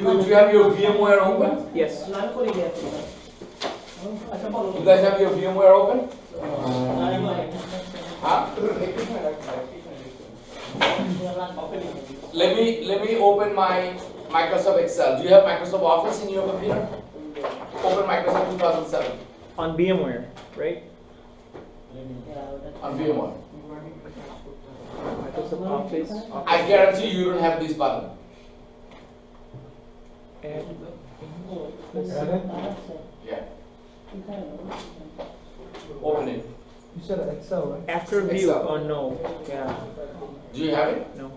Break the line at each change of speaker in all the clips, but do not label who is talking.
you have your VMware open?
Yes.
You guys have your VMware open? Huh? Let me open my Microsoft Excel. Do you have Microsoft Office in your computer? Open Microsoft 2007.
On VMware, right?
On VMware.
Microsoft Office.
I guarantee you don't have this button.
And
Yeah. Open it.
You said Excel, right?
after view.
Excel.
Oh no. Yeah.
Do you have it?
No.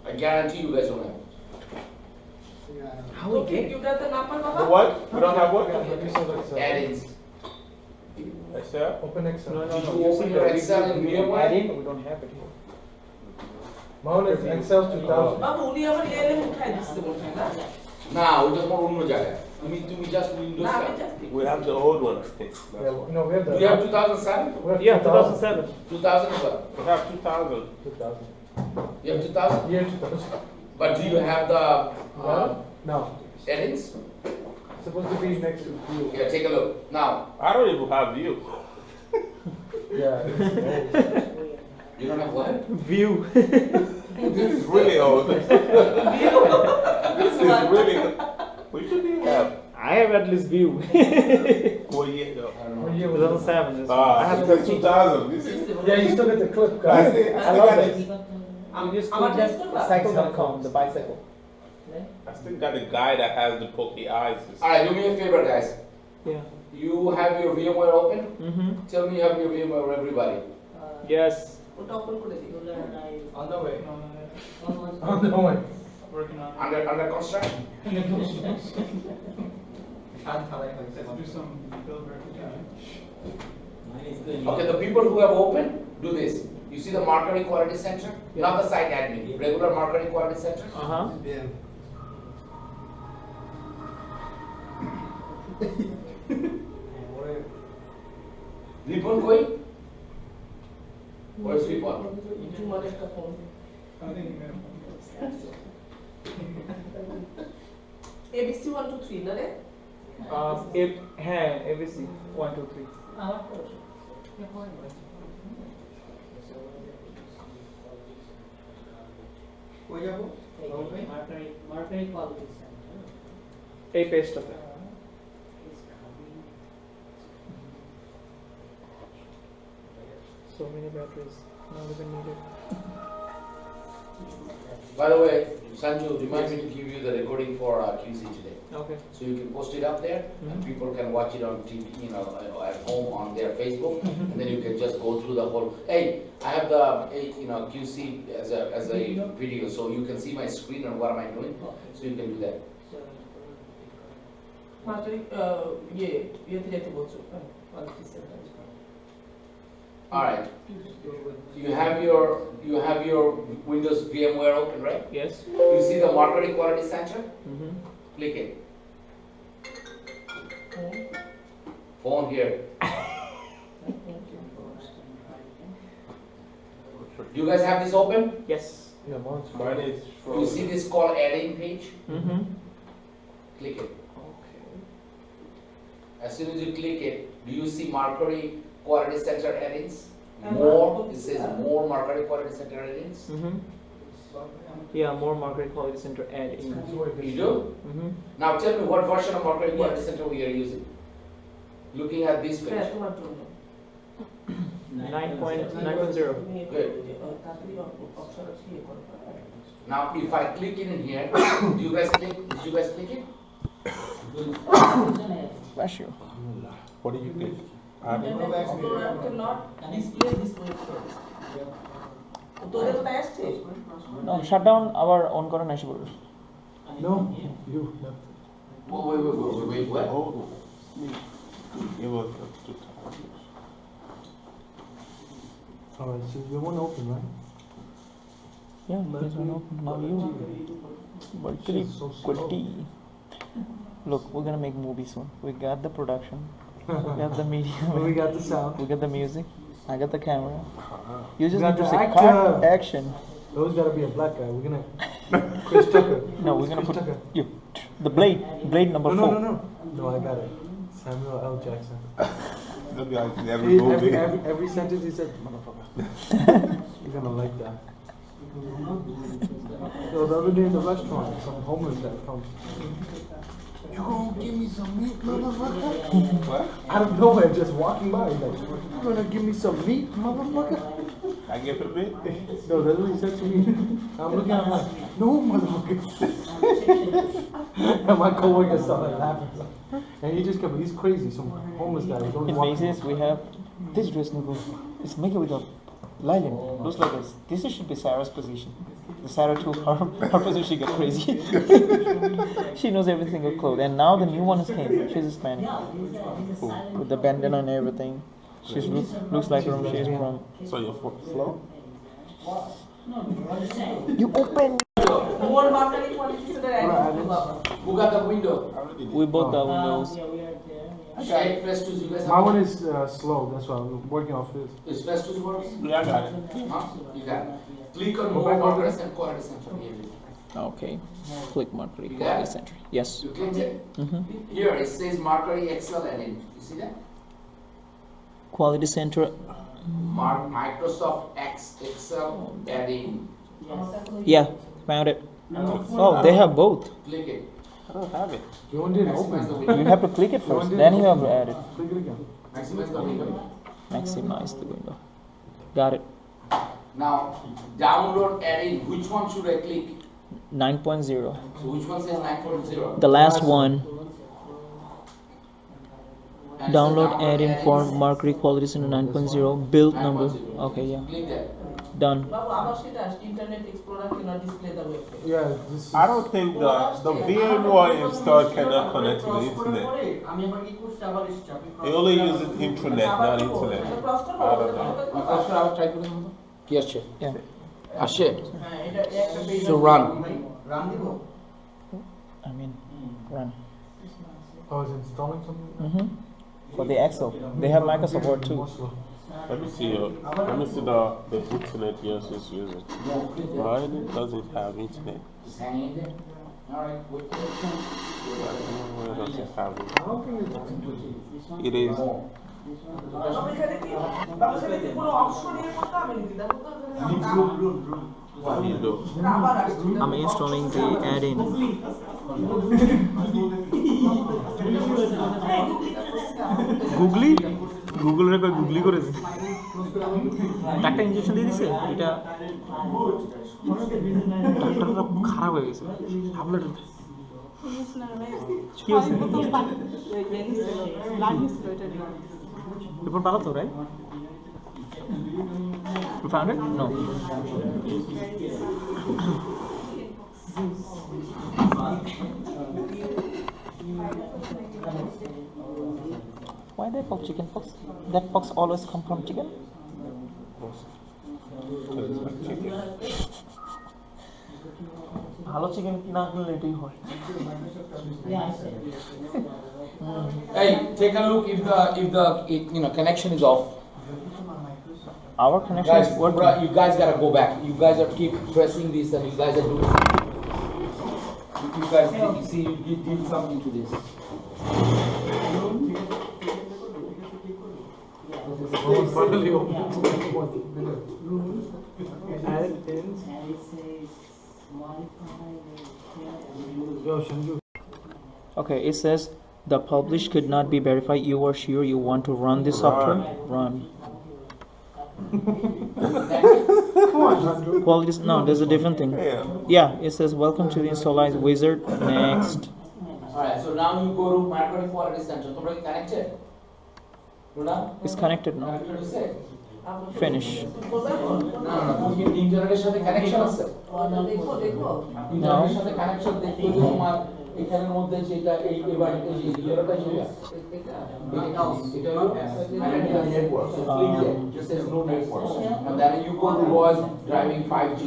I guarantee you guys don't have it.
How we get it?
You got the number,
The
Baba?
what? We don't have what?
You said Excel.
Add-ins.
Excel?
Open Excel.
No, no,
Did
no.
you open your Excel in VMware?
Add-in, we don't have it here.
Mine is Excel 2000.
Babu, উনি আবার এলে উঠাই দিচ্ছে মনে হয় না?
না ওটা তোমার অন্য জায়গায় তুমি just Windows
না, আমি
টা।
just
We have the old one, I think.
Yeah,
That's one.
no, we have the.
Do you have 2007?
We have
Yeah, 2007.
2000 as well.
We have 2000.
2000.
You have 2000?
Year 2000.
But do you have the
No.
add-ins?
It's supposed to be next to view.
Yeah, take a look. Now,
I don't even have view.
Yeah.
you don't have what?
View.
This is really old. This is really. What should you have?
I have at least view.
What year though?
I don't know.
What year was it?
2007. This
Ah,
I have
since
13.
2000. This is.
Yeah, you still get the clip,
I
guys.
still, I
I
still
love
got
it.
it.
You just
আমার
click that
test করবা?
cycle.com, the bicycle.
I still got the guy that has the pokey eyes.
Alright, do me a favor, guys.
Yeah.
You have your VMware open?
Mm-hmm.
Tell me you have your VMware, everybody.
Yes.
ওটা open করে দিই।
On the way. On the way.
Under construction? Okay, the people who have opened, do this. You see the marketing quality center? Not the site admin, regular marketing quality center.
Uh-huh.
Ribbon going? Where's ribbon?
জুমার একটা phone. ABC 1 2 3 না রে?
If ABC 1 2 3. A paste of it. So many batteries. Not even needed.
By the way, Sanju, remind me to give you the recording for QC today.
Okay.
So you can post it up there, and people can watch it on TV, at home on their Facebook, and then you can just go through the whole. Hey, I have the QC as a video, so you can see my screen and what am I doing. So you can do that.
Marketing ইয়েতে যেতে বলছো। Quality centre.
All right. You have your Windows VMware open, right?
Yes.
You see the marketing quality center?
Mm-hmm.
Click it. Phone here. You guys have this open?
Yes.
Yeah, mine's
Mine is
You see this call adding page?
Mm-hmm.
Click it.
Okay.
As soon as you click it, do you see marketing quality center add-ins? More, it says more marketing quality center add-ins.
Mm-hmm. Yeah, more marketing quality center add in.
You do?
Mm-hmm.
Now tell me what version of marketing quality center we are using. Looking at this
হ্যাঁ
page.
তোমার জন্য।
9.9.0.
Good.
তাড়াতাড়ি option আছে ইয়ে করো।
Now if I click in here, do you guys click? Did you guys click it?
Bless you.
What do you think?
not display this way. তোদের কোথায় আসছে?
No, shut down our on করা নাশি বলবে।
No, you.
Wait, what?
Oh, it was too tired.
Alright, so you want to open, right?
Yeah, this one open. Now you. Mercury Quitty. Look, we're gonna make movies soon. We got the production. We have the media.
We got the sound.
We got the music. I got the camera. You just
We got
need to
the
say
actor.
cut action.
Always gotta be a black guy. We're gonna Chris Tucker.
No, we're gonna
Chris
put
Tucker.
you. The blade number
No,
4.
No, I got it. Samuel L. Jackson.
The guy's never moving.
Every sentence he said, motherfucker. You're gonna like that. So the other day in the restaurant, some homeless guy comes. You gonna give me some meat, motherfucker?
What?
Out of nowhere, just walking by, he's like, you gonna give me some meat, motherfucker?
I give it a bit.
No, that's what he said to me. I'm looking at him like, no, motherfucker. And my coworker started laughing. And he just kept, he's crazy, some homeless guy. He's always
In
walking.
Macy's, we have this dress number. It's made with a lining. Looks like this. This should be Sarah's position. The Sarah too, her position get crazy. She knows every single clothes. And now the new one has came. She's Hispanic. With the bandana and everything. She looks like her she's from.
So you're slow?
You open.
More marketing quality so that I
Who got the window?
We both got windows.
Shade Festus, you guys
My
have
one is slow, that's why I'm working off his.
Is Festus works?
Yeah, I got it.
Huh? You got it. Click on
Go
more
back over
markers and quality center.
Okay. Click Mercury
You got
Quality
it?
Center. Yes.
You clicked it?
Mm-hmm.
Here it says Mercury Excel and in. You see that?
Quality Center.
Microsoft Excel add-in.
Yeah, found it. Oh, they have both.
Click it.
I don't have it.
Your one didn't
Maximize the
open.
window.
You have to click it first, then you have to add it.
Click it again.
Maximize the window.
Maximize the window. Got it.
Now, download add-in. Which one should I click?
9.0.
So which one says 9.0?
The last one.
And it says
Download add-in for Mercury Quality Center 9.0. Build number.
9.0.
Okay, yeah.
Click that.
Done.
Babu, আমার সেটা আসছে, Internet Explorer cannot display the web page.
Yeah, this is.
I don't think the VMware install cannot connect to the internet. It only uses intranet, not internet. I don't know.
আবার try করে দেখুন তো। কি আসছে?
Yeah.
আসছে?
হ্যাঁ, এটা একটা page
So run.
I mean, run.
Oh, it's installing something?
Mm-hmm. For the Excel. They have Microsoft Word too.
More slow.
Let me see the internet yours is using. Mine doesn't have internet.
Just hang in there. All right, wait.
Where does it have it?
I don't think it's.
It is.
বাবু, এখানে কি বাবু, এখানে কি কোনো option ইয়ে করতে হবে নাকি? দেখো তো,
What do you do?
এটা আবার আসছে।
I'm installing the add-in. গুগলি গুগলের কই গুগলি করেছে একটা ইনজেকশন দিয়ে দিছে এটা ডাক্তারটা খারাপ হয়ে গেছে ট্যাবলেট কি হয়েছে রিপোর্ট ভালো তো right You found it? No. Why they call chicken pox? That pox always come from chicken?
Because it's like chicken.
ভালো চিকেন কিনা কিনলে এটাই হয়
Hey, take a look if the connection is off.
Our connection
Guys,
is working.
you guys gotta go back. You guys are keep pressing this, and you guys are doing. You guys, you see, you did something to this.
Finally open. Add in. Yo, Shanju.
Okay, it says the publish could not be verified. You are sure you want to run this software? Run.
Come on, Shanju.
Quality. No, there's a different thing.
Yeah.
Yeah, it says welcome to the Installized Wizard. Next.
Alright, so now you go to Marketing Quality Center. Tomorrow you connected. Runa?
It's connected now.
Connected to say.
Finish.
No. তুমি ইন্টারনেটের সাথে connection আছে
দেখো
ইন্টারনেটের সাথে connection দেখতে যে তোমার এখানের মধ্যে যেটা এই এবার এই যে ইয়েটা যেটা এটা হলো network so click there just says no network and then you go to was driving 5G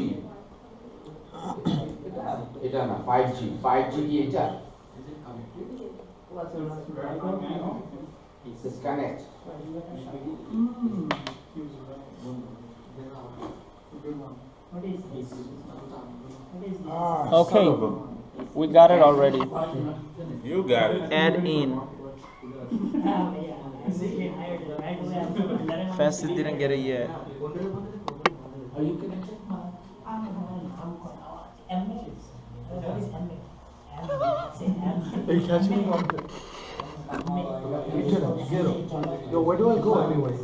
এটা না 5G কি এটা it says connect
Ah,
Okay.
son of a
We got it already.
You got it.
Add in. Francis didn't get it yet.
Are you connected?
Are you catching me on the... Get him. Yo, where do I go anyway?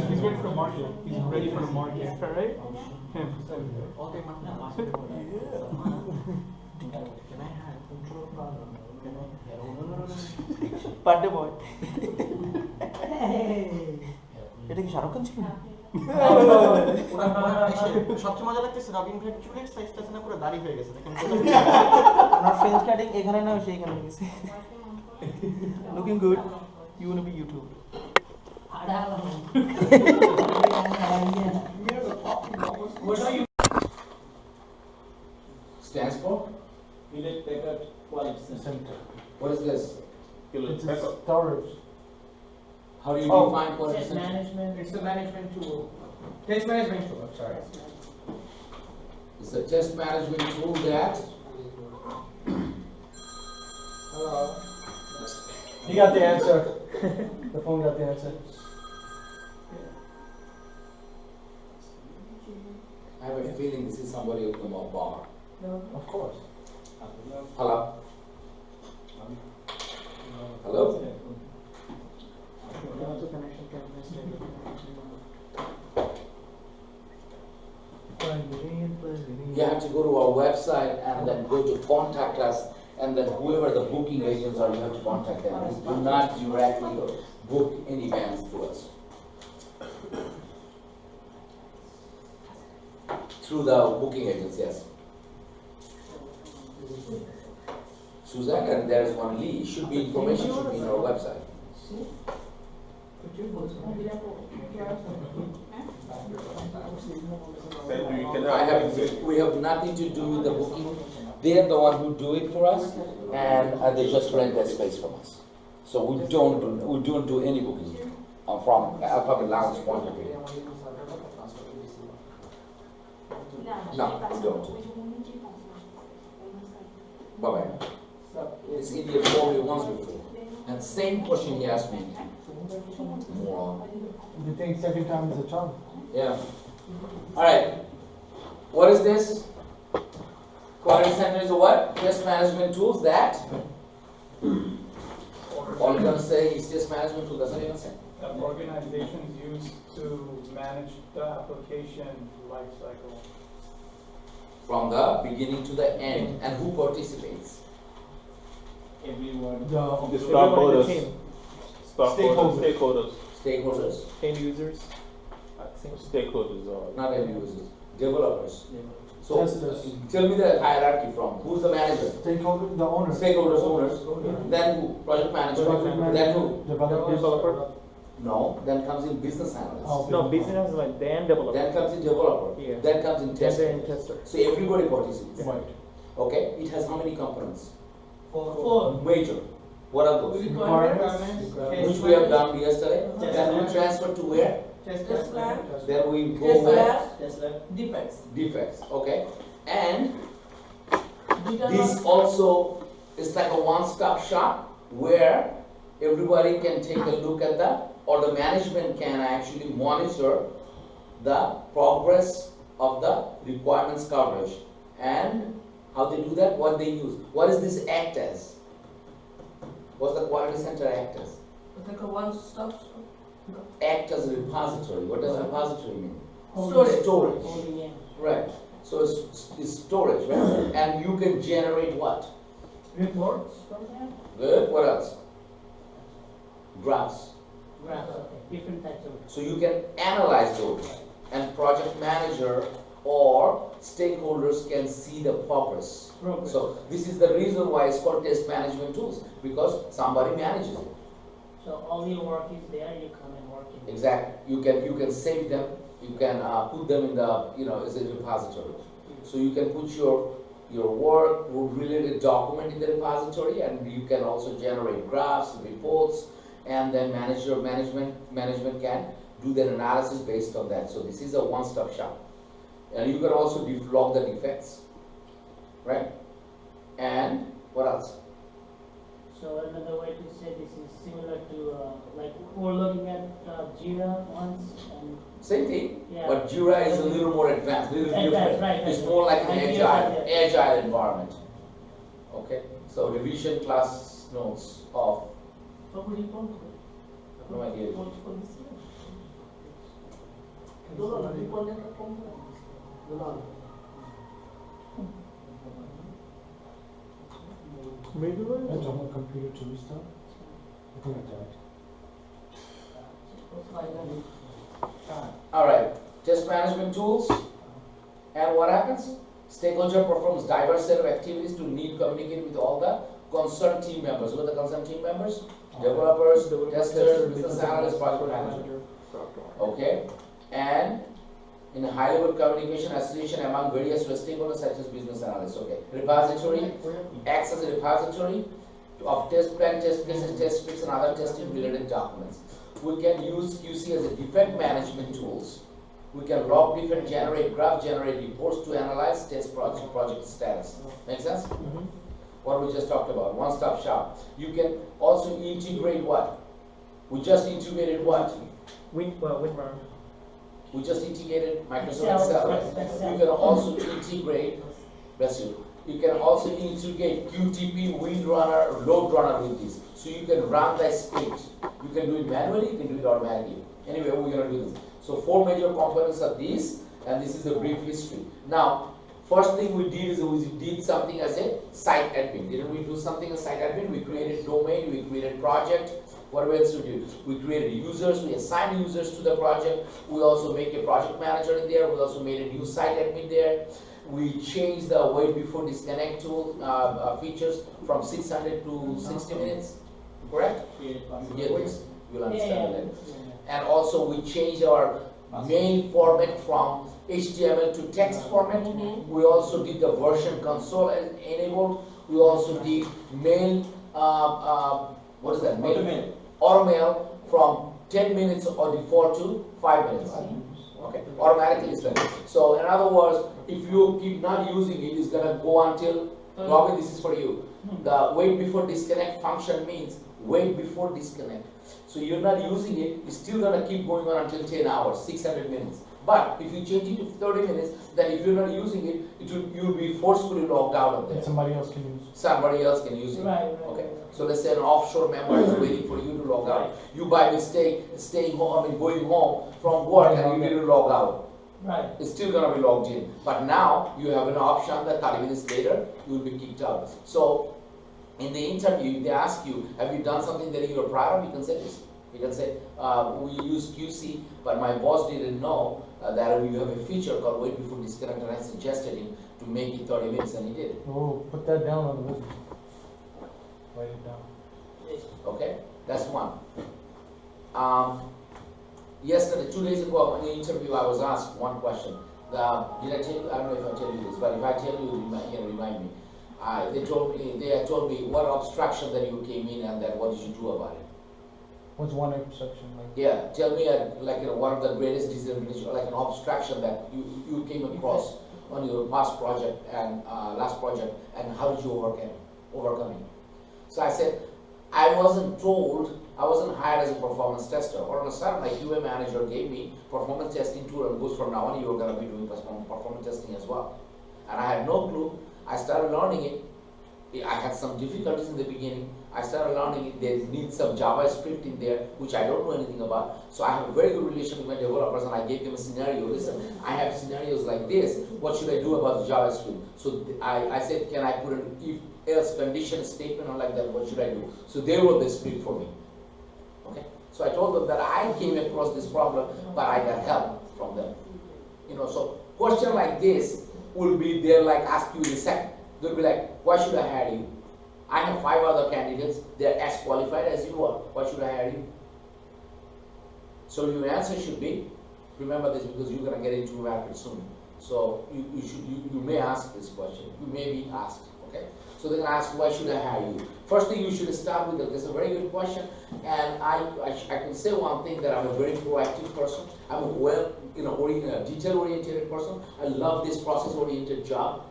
He's ready for the market. He's ready for the market. Alright?
Pande boy. এটা কি শাহরুখ খান ছিল না?
সবচেয়ে মজা লাগতেছে রবিন ভাই চুলের সাইজটা না পুরো দাড়ি হয়ে গেছে দেখেন
আমার ফেস কাটিং এখানে না সেইখানে গেছে। Looking good. You want to be YouTube.
Stands for?
Hewlett Packard Quality Center.
What is this?
It's a storage.
How do you
Oh.
define quality
Test
center?
management. It's the management tool. Test management tool. I'm sorry.
It's a test management tool that
Hello. He got the answer. The phone got the answer.
I have a feeling this is somebody with a bar.
Of course.
Hello? Hello? You have to go to our website and then go to contact us, and then whoever the booking agents are, you have to contact them. Do not directly book any bands to us. Through the booking agents, yes. Suzanne, and there's one Lee. Should be information should be in our website. We have nothing to do with the booking. They are the one who do it for us, and they just rent that space from us. So we don't do any booking from Alphabet Lounge point of view. No, we don't. Bye bye. This idiot called me once before, and same question he asked me. Moron.
You think second time is a charm?
Yeah. All right. What is this? Quality center is a what? Test management tools that? All you're gonna say is test management tool. Doesn't even say.
That organizations use to manage the application lifecycle.
From the beginning to the end, and who participates?
Everyone.
The
Everyone in the
stockholders.
team.
Stakeholders.
Stakeholders,
End users.
Stakeholders are.
not end users. Developers. So
Testers.
tell me the hierarchy from who's the manager?
Stakeholder, the owner.
Stakeholders, owners. Then who? Project manager.
Project manager.
Then who?
Developer.
No. Then comes in business analyst.
Oh.
No, business is like then developer.
Then comes in developer.
Yeah.
Then comes in
Then
tester.
they're in tester.
So everybody participates.
Right.
Okay. It has how many components?
Four.
Major. What are those?
Requirements.
Which we have done yesterday. Then we transfer to where?
Test plan.
Then we go
Test
where?
lab. Defects.
Defects. Okay. And
Determine-
this also is like a one-stop shop where everybody can take a look at or the management can actually monitor the progress of the requirements coverage. And how they do that, what they use. What does this act as? What's the quality center act as?
It's like a one-stop shop.
Act as a repository. What does repository mean?
Storage.
Storage. Right. So it's storage, right? And you can generate what?
Reports.
Good. What else? Graphs.
Different types of.
So you can analyze those, and project manager or stakeholders can see the progress. So this is the reason why it's called test management tools, because somebody manages it.
So all your work is there, you come and work in.
Exactly. You can save them. You can put them in the as a repository. So you can put your work related document in the repository, and you can also generate graphs, reports, and then management can do their analysis based on that. So this is a one-stop shop. And you can also log the defects, right? And what else?
So another way to say this is similar to like we're looking at Jira once and
Same thing,
yeah.
but Jira is a little more advanced, a little different.
Right,
It's
right.
more like an
Ideas are
agile environment. Okay, so revision class notes of,
what would you call it?
no idea.
Maybe I don't want computer to restart. I think I died.
All right, test management tools. And what happens? Stakeholder performs diverse set of activities to need communicate with all the concerned team members. Who are the concerned team members? Developers, testers, business analysts, project manager. Okay, and in a high-level communication association among various stakeholders such as business analysts. Okay, repository acts as a repository of test plan, test cases, test scripts, and other testing-related documents. We can use QC as a defect management tools. We can log defect, generate graph, generate reports to analyze test project status. Make sense? What we just talked about, one-stop shop. You can also integrate what? We just integrated what?
WinRAR.
We just integrated Microsoft Excel. Right? You can also integrate, bless you, you can also integrate QTP, Windrunner, Load Runner with this. So you can run the script. You can do it manually, you can do it automatically. Anyway, we're going to do this. So 4 major components are these, and this is a brief history. Now, first thing we did is we did something as a site admin. Didn't we do something as site admin? We created domain, we created project. What else we do? We created users, we assigned users to the project. We also make a project manager in there. We also made a new site admin there. We changed the wait before disconnect tool features from 600 to 60 minutes. Correct? You get this? You'll understand it. And also we changed our mail format from HTML to text format. We also did the version console enabled. We also did mail, what is that? Mail. Automail from 10 minutes or default to 5 minutes. Okay, automatically it's done. So in other words, if you keep not using it, it's gonna go until, Robin, this is for you. The wait before disconnect function means wait before disconnect. So you're not using it, it's still gonna keep going on until 10 hours, 600 minutes. But if you change it to 30 minutes, then if you're not using it, you'll be forcefully logged out of there.
Somebody else can use.
Somebody else can use it.
Right.
Okay. So let's say an offshore member is waiting for you to log out. You by mistake staying home, going home from work and you need to log out.
Right.
It's still gonna be logged in. But now you have an option that 30 minutes later you will be kicked out. So in the interview, if they ask you, have you done something that you're proud of, you can say this. You can say, we use QC, but my boss didn't know that we have a feature called wait before disconnect, and I suggested him to make it 30 minutes, and he did it.
Oh, put that down on the list. Write it down.
Okay, that's one. Yesterday, 2 days ago, in the interview, I was asked one question. Did I tell you? I don't know if I tell you this, but if I tell you, remind me. They had told me what obstruction that you came in and that what did you do about it?
What's one obstruction like?
Yeah, tell me one of the greatest disadvantages, like an obstruction that you came across on your past project and last project, and how did you overcome it? So I said, I wasn't hired as a performance tester. All of a sudden, my QA manager gave me performance testing tool and goes, from now on you're going to be doing performance testing as well. And I had no clue. I started learning it. I had some difficulties in the beginning. I started learning it. There needs some JavaScript in there, which I don't know anything about. So I have a very good relationship with my developers, and I gave them a scenario. Listen, I have scenarios like this. What should I do about the JavaScript? So I said, can I put an if-else condition statement or like that? What should I do? So they wrote the script for me. Okay. So I told them that I came across this problem, but I got help from them. So question like this will be there, like ask you in a second. They'll be like, why should I hire you? I have 5 other candidates. They're as qualified as you are. Why should I hire you? So your answer should be, remember this because you're going to get into rapid soon. So you may ask this question. You may be asked. Okay. So they're going to ask, why should I hire you? First thing you should start with, this is a very good question. And I can say one thing, that I'm a very proactive person. I'm a detail-oriented person. I love this process-oriented job.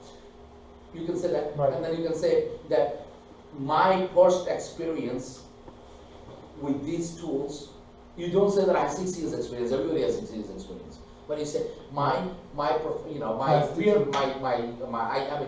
You can say that,
Right.
and then you can say that my first experience with these tools, you don't say that I have 6 years experience, everybody has 6 years experience. But you say, I'm a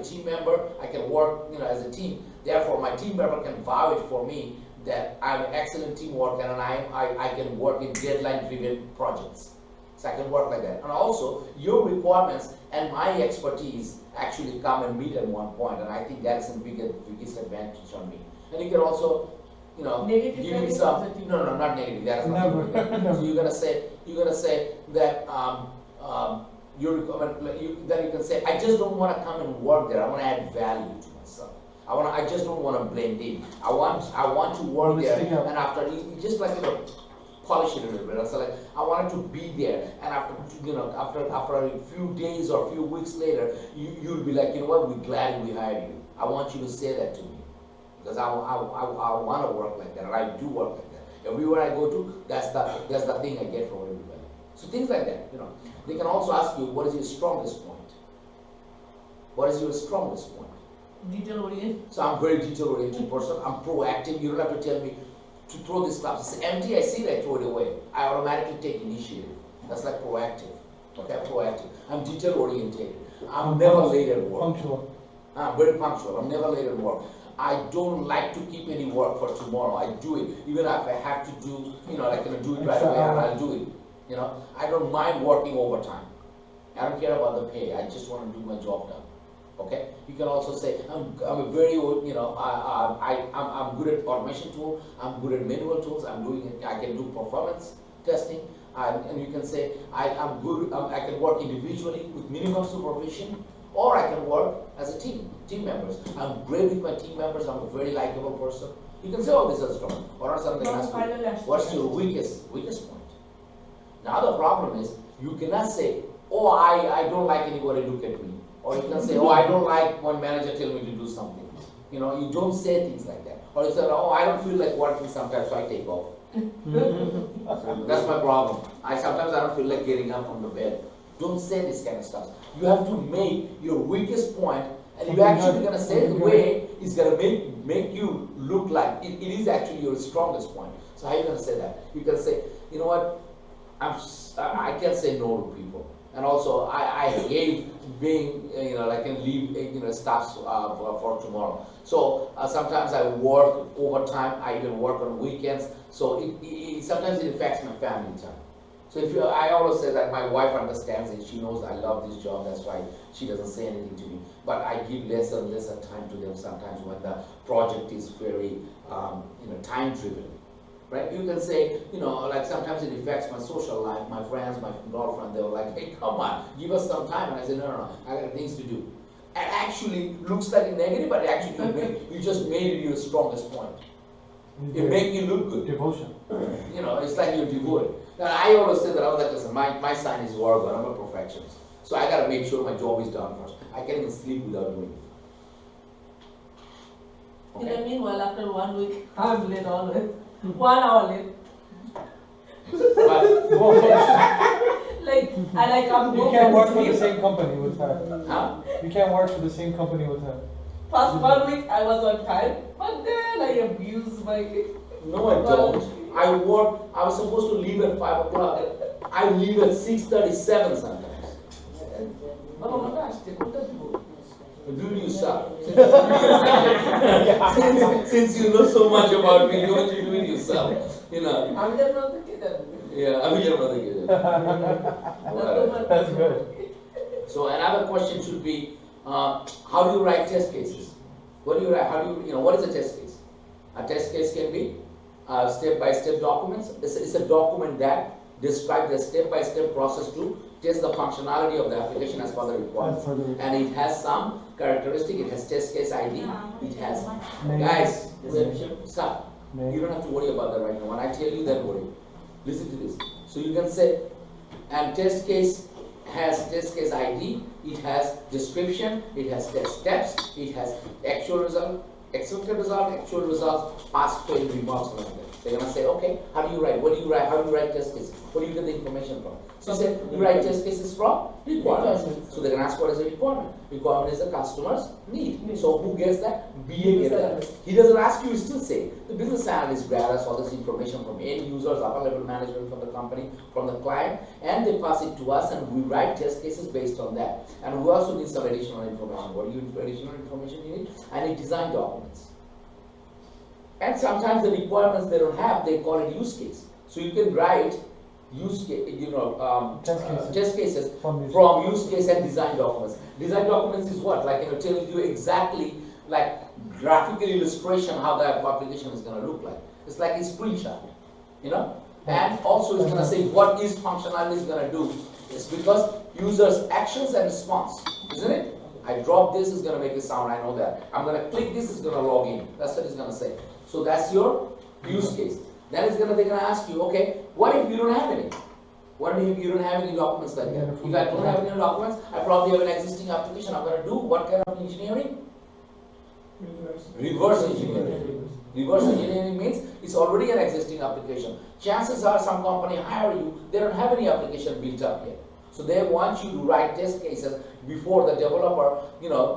team member, I can work, as a team. Therefore, my team member can vouch for me that I'm an excellent team worker and I can work in deadline-driven projects. So I can work like that. And also, your requirements and my expertise actually come and meet at one point, and I think that's the biggest advantage on me. And you can also,
Negative
give me
negative
some.
positive.
No, not negative. That is not
Never.
negative. So you're gonna say that your requirement. Then you can say, I just don't want to come and work there. I want to add value to myself. I just don't want to blend in. I want to work there,
Stick out.
and after you just like polish it a little bit. So like I wanted to be there, and after after a few days or a few weeks later, you'll be like, what? We're glad we hired you. I want you to say that to me, because I want to work like that, and I do work like that. Everywhere I go to, that's the thing I get from everybody. So things like that, They can also ask you, what is your strongest point? What is your strongest point?
Detail oriented.
So I'm a very detail-oriented person. I'm proactive. You don't have to tell me to throw this class. It's empty. I see that. I throw it away. I automatically take initiative. That's like proactive. Okay, proactive. I'm detail-oriented. I'm never late at work.
Punctual.
I'm very punctual. I'm never late at work. I don't like to keep any work for tomorrow. I do it. Even if I have to do, do it right away, I'll do it. I don't mind working overtime. I don't care about the pay. I just want to do my job done. Okay? You can also say, I'm a very, I'm good at automation tool. I'm good at manual tools. I can do performance testing. And you can say, I'm good, I can work individually with minimum supervision, or I can work as a team members. I'm great with my team members. I'm a very likable person. You can say all these other stuff. Or something else. What's your weakest point? Now the problem is, you cannot say, oh, I don't like anybody look at me. Or you can say, oh, I don't like when manager tell me to do something. You don't say things like that. Or you say, oh, I don't feel like working sometimes, so I take off. So that's my problem. Sometimes I don't feel like getting up from the bed. Don't say this kind of stuff. You have to make your weakest point, and you're actually going to say the way it's going to make you look like it is actually your strongest point. So how are you going to say that? You can say, you know what, I can't say no to people. And also, I hate being, can leave, stuff for tomorrow. So sometimes I work overtime. I even work on weekends. So sometimes it affects my family time. So I always say that my wife understands it. She knows I love this job. That's why she doesn't say anything to me. But I give less and less time to them sometimes when the project is very, time driven. Right? You can say, sometimes it affects my social life, my friends, my girlfriend, they're like, hey, come on, give us some time. And I say, no, I got things to do. It actually looks like a negative, but actually you just made it your strongest point. It makes you look good.
Devotion.
It's like you're devoted. Now, I always say that I was like, listen, my sign is Virgo, I'm a perfectionist. So I got to make sure my job is done first. I can't even sleep without doing it.
In the meanwhile, after 1 week, I'm late always. 1 hour late. And I come
You
home
can't
and
work for the
sleep.
same company with her.
Huh?
You can't work for the same company with her.
First 1 week I was on time, but then I abused my.
No, I don't. I was supposed to leave at 5 o'clock. I leave at 6:37 sometimes. Oh my gosh, do it yourself. Since you know so much about me, don't you do it yourself?
I'm just not the kid.
Yeah, I'm your brother.
That's good.
So another question should be, how do you write test cases? What do you write? What is a test case? A test case can be step-by-step documents. It's a document that describes the step-by-step process to test the functionality of the application as per the requirements. And it has some characteristic. It has test case ID. It has, guys, stop. You don't have to worry about that right now. When I tell you, then worry. Listen to this. So you can say, and test case has test case ID, it has description, it has test steps, it has actual result, accepted result, actual results, pass, fail, remarks, like that. They're gonna say, okay, how do you write? What do you write? How do you write test cases? Where do you get the information from? So you say, you write test cases from requirements. So they're gonna ask what is a requirement? Requirement is the customer's need. So who gets that? BA gets that. He doesn't ask you, he still say, the business analyst gathers all this information from end users, upper level management from the company, from the client, and they pass it to us, and we write test cases based on that. And we also need some additional information. What do you additional information you need? I need design documents. And sometimes the requirements they don't have, they call it use case. So you can write use case, test cases from use case and design documents. Design documents is what? Like, telling you exactly, like graphical illustration how the application is going to look like. It's like a screenshot, And also it's going to say what is functionality is going to do. It's because users actions and response, isn't it? I drop this, is going to make a sound, I know that. I'm going to click this, is going to log in. That's what it's going to say. So that's your use case. Then they're going to ask you, okay, what if you don't have any? What if you don't have any documents like that? If I don't have any documents, I probably have an existing application. I'm going to do what kind of engineering? Reverse engineering. Reverse engineering means it's already an existing application. Chances are some company hire you, they don't have any application built up yet. So they want you to write test cases before the developer,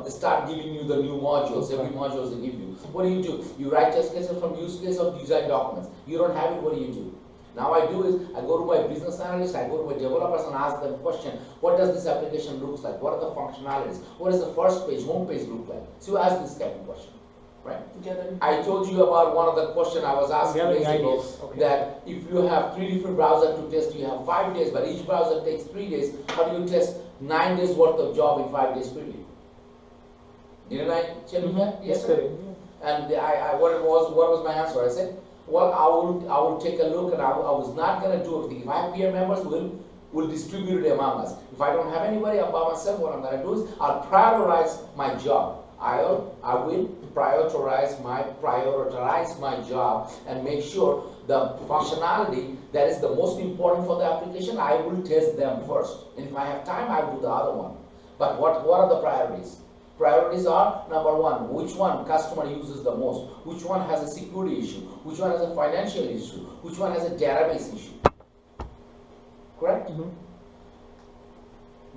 start giving you the new modules, every modules they give you. What do? You write test cases from use case or design documents. You don't have it, what do? Now I do is, I go to my business analyst, I go to my developers and ask them question, what does this application look like? What are the functionalities? What does the first page, home page look like? So I ask this kind of question. Right? I told you about one of the questions I was asking days ago, that if you have 3 different browsers to test, you have 5 days, but each browser takes 3 days. How do you test 9 days worth of job in 5 days period? Didn't I tell you that? Yes, sir. And what was my answer? I said, well, I will take a look, and I was not going to do everything. If I have peer members, we'll distribute it among us. If I don't have anybody about myself, what I'm going to do is I'll prioritize my job. I will prioritize my job and make sure the functionality that is the most important for the application, I will test them first. And if I have time, I'll do the other one. But what are the priorities? Priorities are, number one, which one customer uses the most? Which one has a security issue? Which one has a financial issue? Which one has a database issue? Correct? Mm-hmm.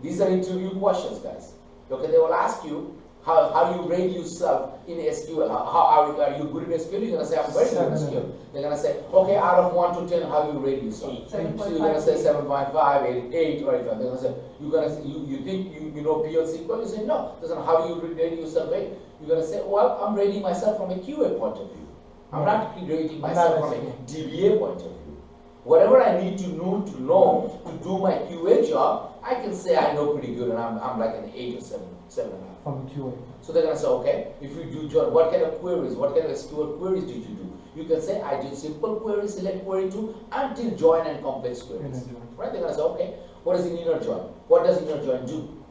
These are interview questions, guys. Okay, they will ask you, how you rate yourself in SQL? Are you good in SQL? You're going to say, I'm very good in SQL. They're going to say, okay, out of 1 to 10, how you rate yourself? 7. So you're going to say 7.5, 8, or 8. They're going to say, you think you know PL SQL? You say, no. How do you rate yourself 8? You're going to say, well, I'm rating myself from a QA point of view. I'm not rating myself from a DBA point of view. Whatever I need to know to do my QA job, I can say I know pretty good, and I'm like an 8 or 7.5.
From QA.
So they're going to say, okay, if you do join, what kind of queries, what kind of SQL queries did you do? You can say, I did simple queries, select query 2, until join and complex queries. Right? They're going to say, okay, what is an inner join? What does inner join do?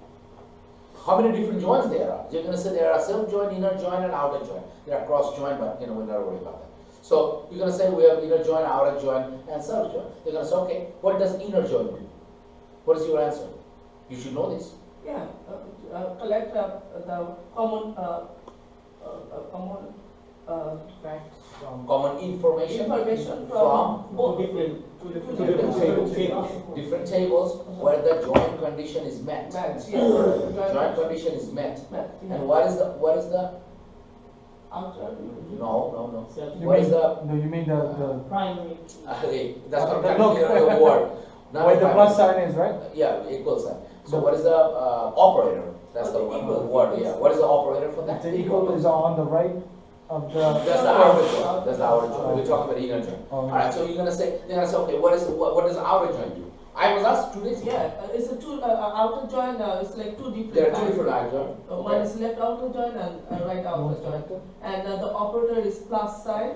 How many different joins there are? You're going to say there are self join, inner join, and outer join. There are cross join, but we're not worried about that. So you're going to say we have inner join, outer join, and self join. They're going to say, okay, what does inner join do? What is your answer? You should know this.
Yeah, collect the common facts from
common information from different tables where the joint condition is met. Joint condition is met. And what is the
outer?
No. What is the?
No, you mean the
primary.
That's not the word.
Where the plus sign is, right?
Yeah, equal sign. So what is the operator? That's the word. Yeah. What is the operator for that?
The equal is on the right of the.
That's the outer joint. That's the outer joint. We're talking about inner joint. All right. So they're gonna say, okay, what does the outer joint do? I was asked 2 days ago.
Yeah, it's a outer joint. It's like 2 different.
There are 2 different outer joints.
One is left outer joint and right outer joint. And the operator is plus sign.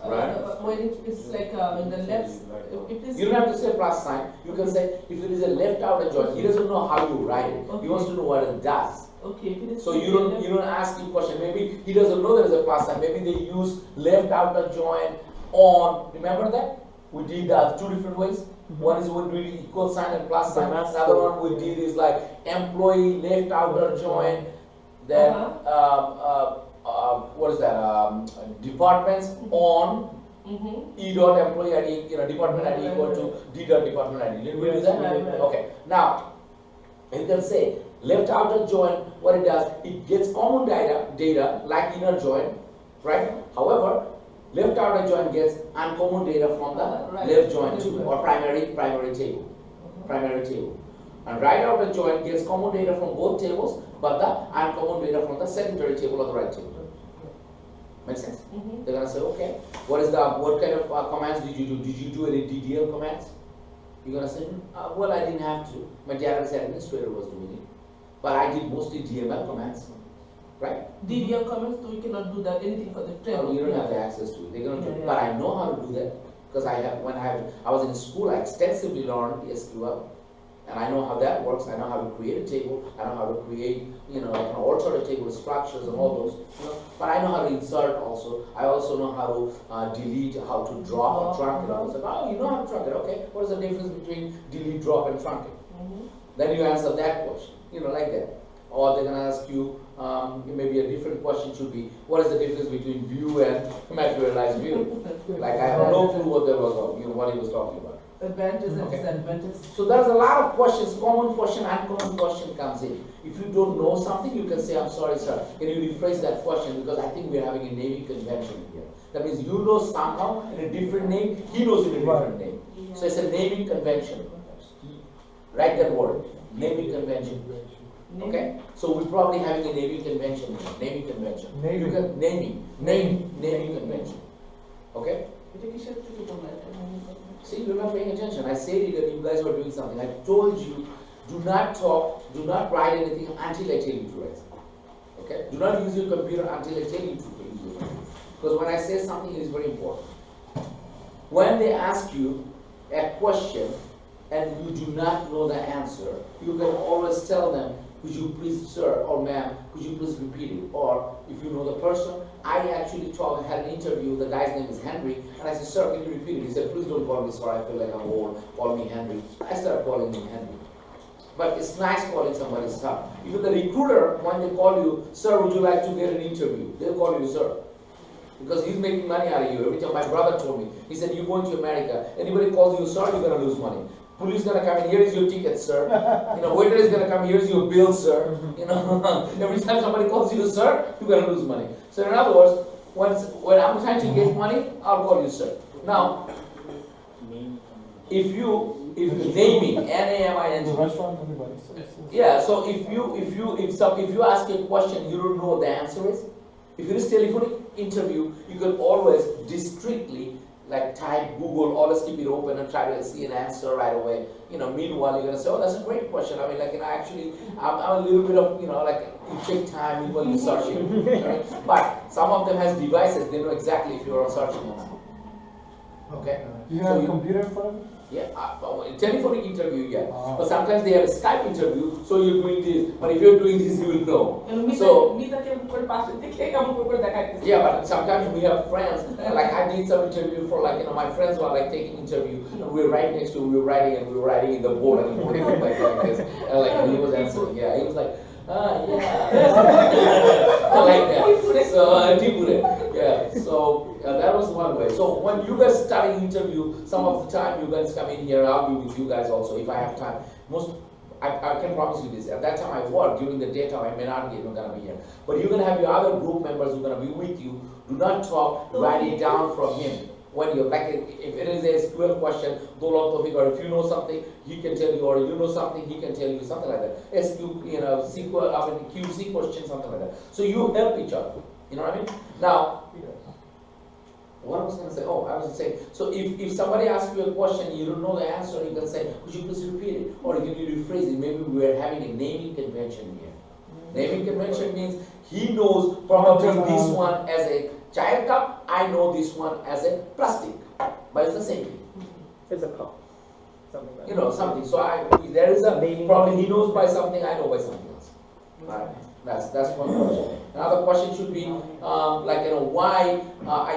Right.
When it is like in the left, if it's.
You don't have to say plus sign. You can say if it is a left outer joint. He doesn't know how you write it. Okay. He wants to know what it does.
Okay. If it is.
So you don't ask the question. Maybe he doesn't know there is a plus sign. Maybe they use left outer joint on. Remember that? We did that 2 different ways. One is we did equal sign and plus sign. Another one we did is like employee left outer join. Then what is that? Departments on E dot employee ID, department ID equal to D dot department ID. Did we do that?
Right.
Okay. Now, you can say left outer join, what it does, it gets common data like inner join, right? However, left outer join gets uncommon data from the left join too, or primary table. Primary table. And right outer join gets common data from both tables, but the uncommon data from the secondary table or the right table. Make sense? They're gonna say, okay, what kind of commands did you do? Did you do any DDL commands? You're gonna say, well, I didn't have to. My database administrator was doing it, but I did mostly DML commands, right?
DDL comments, so you cannot do that, anything for the trail.
You don't have the access to it. They're gonna do it, but I know how to do that because I was in school. I extensively learned SQL. And I know how that works. I know how to create a table. I know how to create, like an alternate table structures and all those. But I know how to insert also. I also know how to delete, how to drop or trunc it. I was like, oh, you know how to trunc it. Okay, what is the difference between delete, drop, and trunc it? Then you answer that question, like that. Or they're gonna ask you, maybe a different question should be, what is the difference between view and materialized view? Like I have no clue what what he was talking about.
Advantages and disadvantages.
So there's a lot of questions, common question, uncommon question comes in. If you don't know something, you can say, I'm sorry, sir, can you rephrase that question? Because I think we're having a naming convention here. That means you know somehow in a different name, he knows in a different name. So it's a naming convention. Write that word, naming convention. Okay? So we're probably having a naming convention here. Naming convention. You can naming convention. Okay? See, you're not paying attention. I said it and you guys were doing something. I told you, do not talk, do not write anything until I tell you to write. Okay? Do not use your computer until I tell you to use your computer. Because when I say something, it is very important. When they ask you a question and you do not know the answer, you can always tell them, could you please, sir or ma'am, could you please repeat it? Or if you know the person, I actually had an interview, the guy's name is Henry, and I said, sir, can you repeat it? He said, please don't call me sir, I feel like I'm old, call me Henry. I started calling him Henry. But it's nice calling somebody sir. Even the recruiter, when they call you, sir, would you like to get an interview? They'll call you sir. Because he's making money out of you. Every time my brother told me, he said, you're going to America, anybody calls you sir, you're going to lose money. Police gonna come in, here is your ticket, sir. Waiter is gonna come, here's your bill, sir. Every time somebody calls you sir, you're gonna lose money. So in other words, when I'm trying to get money, I'll call you sir. Now, if you naming, N-A-M-I-N-G. Yeah, so if you ask a question you don't know what the answer is, if it is telephonic interview, you can always discreetly type Google, always keep it open and try to see an answer right away. Meanwhile, you're gonna say, oh, that's a great question. I mean, I'm a little bit of, you take time while you're searching. Right? But some of them has devices, they know exactly if you're searching or not. Okay?
You have a computer in front of you?
Yeah, telephonic interview, yeah. But sometimes they have a Skype interview, so you're doing this. But if you're doing this, you will know. So, yeah, but sometimes we have friends, I did some interview for my friends were taking interview, and we were right next to, we were writing in the board, and he put it like this. And he was answering, yeah, he was like, yeah. I like that. So, he put it, yeah. So, that was one way. So when you guys starting interview, some of the time you guys come in here, I'll be with you guys also if I have time. I can promise you this. At that time I work, during the daytime I may not be gonna be here. But you're gonna have your other group members who are gonna be with you. Do not talk, write it down from him. When you're if it is a SQL question, or if you know something, he can tell you, or you know something, he can tell you, something like that. SQL, QC question, something like that. So you help each other. You know what I mean? Now, what I was going to say, I was going to say, so if somebody asks you a question, you don't know the answer, you can say, could you please repeat it? Or can you rephrase it? Maybe we are having a naming convention here. Naming convention means he knows probably this one as a child cup, I know this one as a plastic, but it's the same thing.
It's a cup. Something like that.
Something. So there is a, probably he knows by something, I know by something else. Right? That's one question. Another question should be, why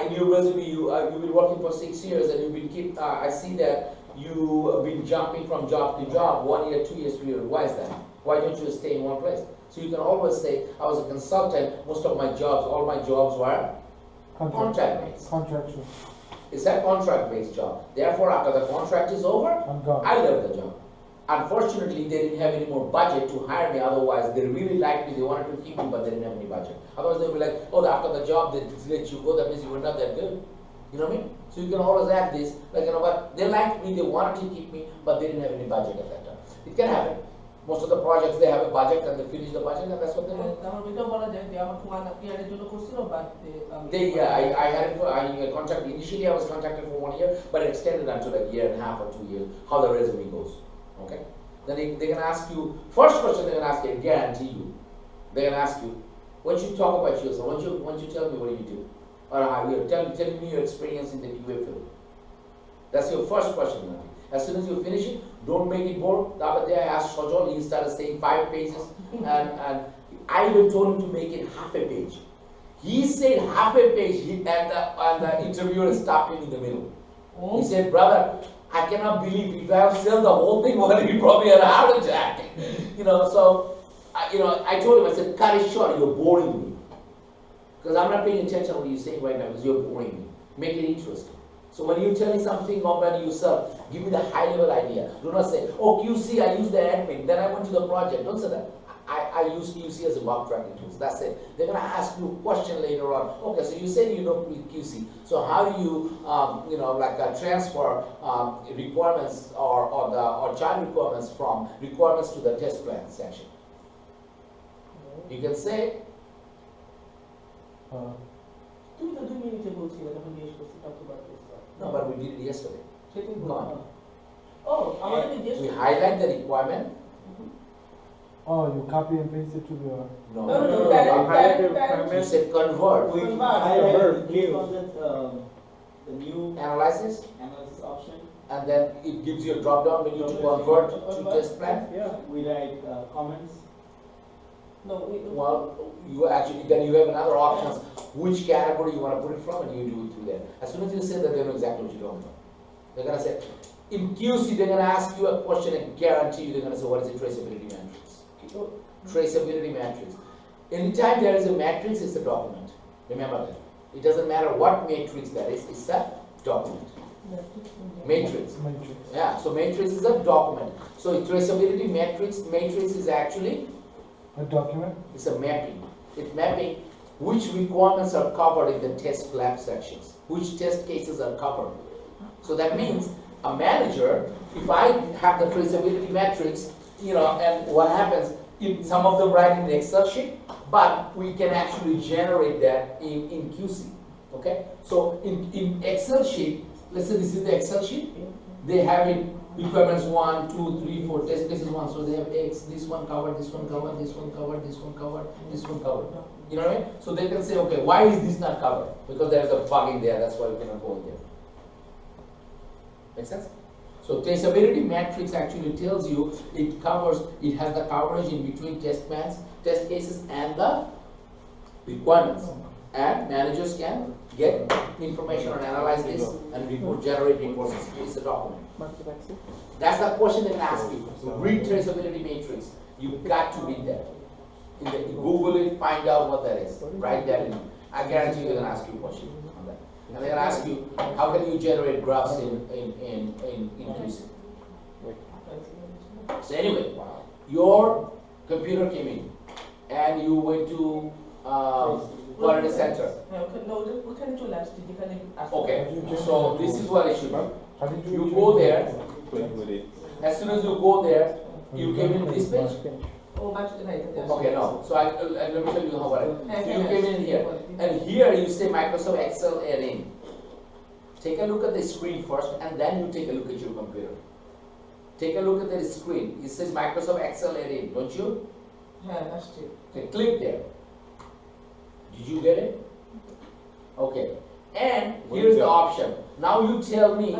in your resume you've been working for 6 years and you've been I see that you've been jumping from job to job, 1 year, 2 years, 3 years. Why is that? Why don't you stay in one place? So you can always say, I was a consultant. Most of my jobs, all my jobs were contract-based.
Contractual.
It's a contract-based job. Therefore, after the contract is over,
I'm gone.
I left the job. Unfortunately, they didn't have any more budget to hire me. Otherwise, they really liked me. They wanted to keep me, but they didn't have any budget. Otherwise, they'd be like, oh, after the job, they let you go. That means you were not that good. You know what I mean? So you can always add this, like, you know what, they liked me, they wanted to keep me, but they didn't have any budget at that time. It can happen. Most of the projects, they have a budget and they finish the budget and that's what they do. I contracted, initially I was contracted for 1 year, but it extended until a year and a half or 2 years, how the resume goes. Okay? Then they can ask you, first question they're going to ask you, I guarantee you, they're going to ask you, why don't you talk about yourself, why don't you tell me what do you do? Or how you tell me your experience in the QA field. That's your first question. As soon as you finish it, don't make it bored. The other day I asked Shajol, he started saying 5 pages, and I even told him to make it half a page. He said half a page, and the interviewer stopped him in the middle. He said, brother, I cannot believe if I have said the whole thing, well, you probably had a heart attack. You know, so I told him, I said, cut it short, you're boring me. Because I'm not paying attention to what you're saying right now because you're boring me. Make it interesting. So when you tell me something about yourself, give me the high level idea. Do not say, oh QC, I use the admin, then I went to the project. Don't say that. I use QC as a bug tracking tool. That's it. They're going to ask you a question later on. Okay, so you said you know QC. So how do you, transfer requirements or child requirements from requirements to the test plan section? You can say,
no,
but we did it yesterday. Come on.
Oh,
We highlight the requirement.
Oh, you copy and paste it to your.
No. You said convert.
We highlight, click on the new
Analysis,
option.
and then it gives you a drop down menu to convert to test plan.
Yeah. We write comments.
Well, you actually, then you have another option, which category you want to put it from, and you do it through there. As soon as you say that, they know exactly what you're talking about. They're going to say, in QC, they're going to ask you a question and guarantee you they're going to say, what is a traceability matrix? Traceability matrix. Anytime there is a matrix, it's a document. Remember that. It doesn't matter what matrix that is, it's a document. Matrix. Yeah, so matrix is a document. So traceability matrix is actually
a document?
It's a mapping. It's mapping which requirements are covered in the test lab sections, which test cases are covered. So that means a manager, if I have the traceability matrix, and what happens, some of them write in the Excel sheet, but we can actually generate that in QC. Okay? So in Excel sheet, let's say this is the Excel sheet, they have it requirements 1, 2, 3, 4, test cases 1, so they have X, this one covered, this one covered, this one covered, this one covered, this one covered. You know what I mean? So they can say, okay, why is this not covered? Because there is a bug in there, that's why we cannot go in there. Make sense? So traceability matrix actually tells you, it has the coverage in between test plans, test cases, and the requirements. And managers can get information and analyze this and generate reports. It's a document. That's the question they can ask you. Read traceability matrix. You've got to read that. Google it, find out what that is. Write that in. I guarantee you they're going to ask you a question on that. And they're going to ask you, how can you generate graphs in QC? So anyway, your computer came in and you went to quality center. Okay, so this is what it should be. You go there. As soon as you go there, you came in this page. Okay, no. So let me tell you how about it. So you came in here, and here you say Microsoft Excel add-in. Take a look at the screen first, and then you take a look at your computer. Take a look at the screen. It says Microsoft Excel add-in, don't you?
Yeah, that's true.
Okay, click there. Did you get it? Okay. And here's the option. Now you tell me.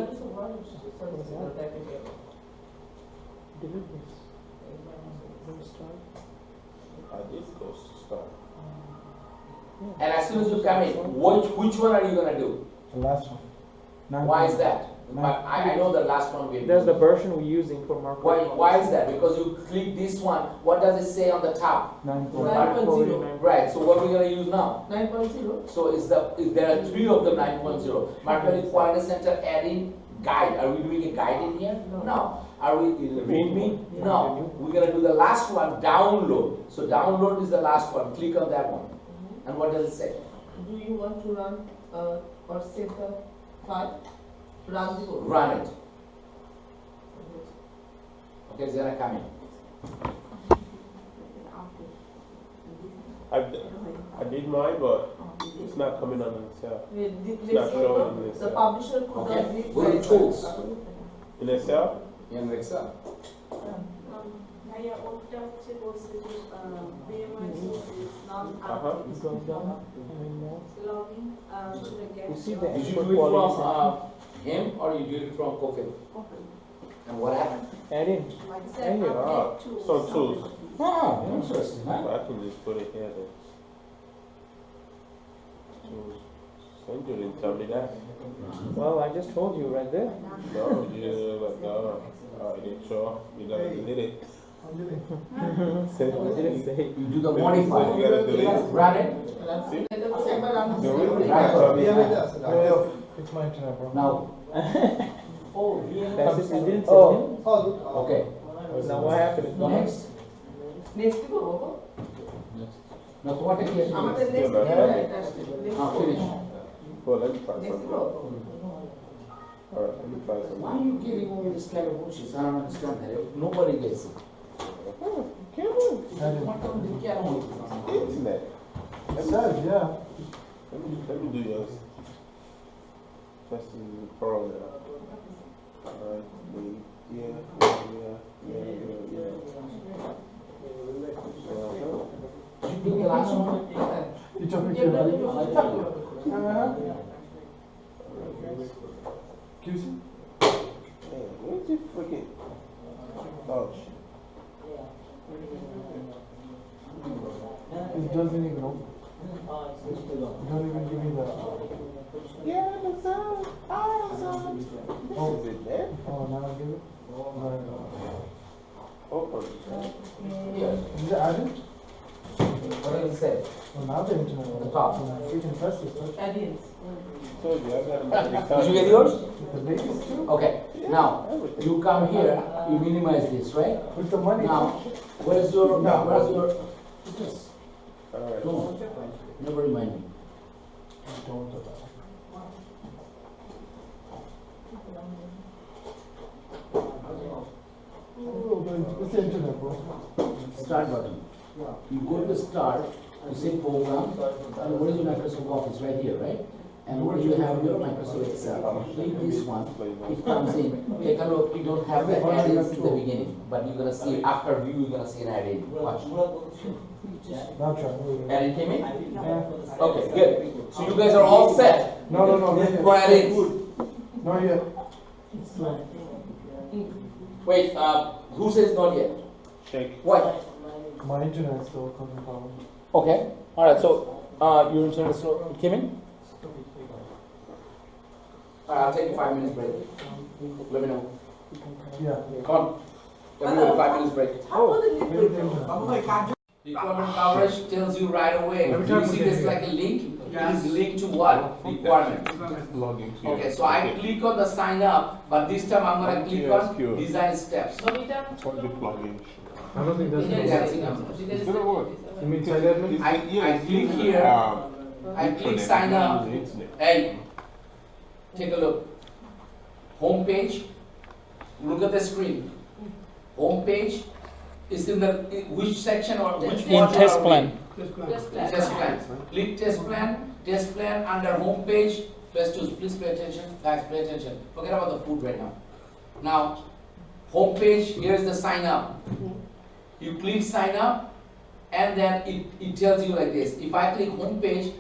And as soon as you come in, which one are you going to do?
The last one.
Why is that? But I know the last one we
That's the version we're using for market.
Why is that? Because you click this one, what does it say on the top?
9.0.
Right, so what are we gonna use now?
9.0.
So is there are 3 of them 9.0. Market Quality Center adding guide. Are we doing a guide in here? No. Are we read me? No. We're gonna do the last one, download. So download is the last one. Click on that one. And what does it say?
Do you want to run or save the file? Run the code.
Run it. Okay, it's gonna come in.
I did mine, but it's not coming on itself.
Let's
not
say
showing in
the
Excel.
publisher could
Okay.
not read
Go to
the-
tools.
In Excel?
In Excel.
ভাইয়া ওটা হচ্ছে বলছে যে BMI is not logging to the get.
You see the
Did you
export
do it
quality
from
center?
him or you did it from Kofil? And what happened?
Add in.
Except
There you
update tools.
Some tools.
Oh, interesting, huh?
But I can just put it here then. Tools. Send you didn't tell me that.
Well, I just told you right there.
No, you like no. You didn't show. You gotta delete it. Said
I didn't say.
You do the modify.
You gotta delete it.
Run it.
See?
একবার run
The
the
reason
Right.
I told you
Yeah,
that-
it's my internet, bro.
Now. Oh,
That's it. You didn't say
Oh,
him.
oh,
okay.
Now what happened?
Next.
next কি করব
Now what again?
আমাদের
Still
next
not
কি
running.
এটা আসছে
Finish.
Well, let me try
next
something.
কি করব
Alright, let me try
Why
something.
are you giving away this kind of bullshit? I don't understand that. Nobody gets it. What kind of camera?
Internet.
it says, yeah.
Let me do yours. Just in the pro now. Alright, yeah.
You did the last one?
You took me to QC?
Man, where's your freaking? Oh shit.
It doesn't even open. It don't even give me the.
Oh, is it there?
Oh, now I give it.
Open.
Yeah.
Is it added?
What does it say?
Well, now the internet.
The top.
When I freaking press this, touch.
audience
Told you, I got
Did you get yours?
The latest too?
Okay. Now,
everything.
you come here, you minimize this, right?
With the money.
Now, where's your, where's your, what's this?
Alright.
Don't, never remind me.
Don't do that. Oh, it's the internet, bro.
Start button. You go to the start, you say program, and what is your Microsoft Office right here, right? And what do you have your Microsoft Excel? Click this one, it comes in, take a look, you don't have the add-ins in the beginning, but you're gonna see, after view, you're gonna see an add-in. Watch.
Now try.
Add-in came in? Okay, good. So you guys are all set
No, not yet.
for add-ins.
Not yet.
Wait, who says not yet?
Shake.
What?
My internet is still causing problems.
Okay, alright, so, your internet is slow, it came in? Alright, I'll take a 5 minutes break. Let me know.
Yeah.
Come on. Everybody, 5 minutes break.
Maybe the internet.
Requirement coverage tells you right away.
Every
Do you
time
see
we
this
get
like a link? It is linked to what? Requirement.
Log into your-
Okay, so I click on the sign up, but this time I'm gonna click on design steps.
What the plugin?
I don't think that's
It's gonna work.
You mean side admin?
I click here, I click sign up. Hey, take a look. Home page. Look at the screen. Home page is in the which section or which
In
module
test
are we
plan.
Test plan. Click test plan under home page. Please pay attention. Guys, pay attention. Forget about the food right now. Now, home page, here's the sign up. You click sign up and then it tells you like this. If I click home page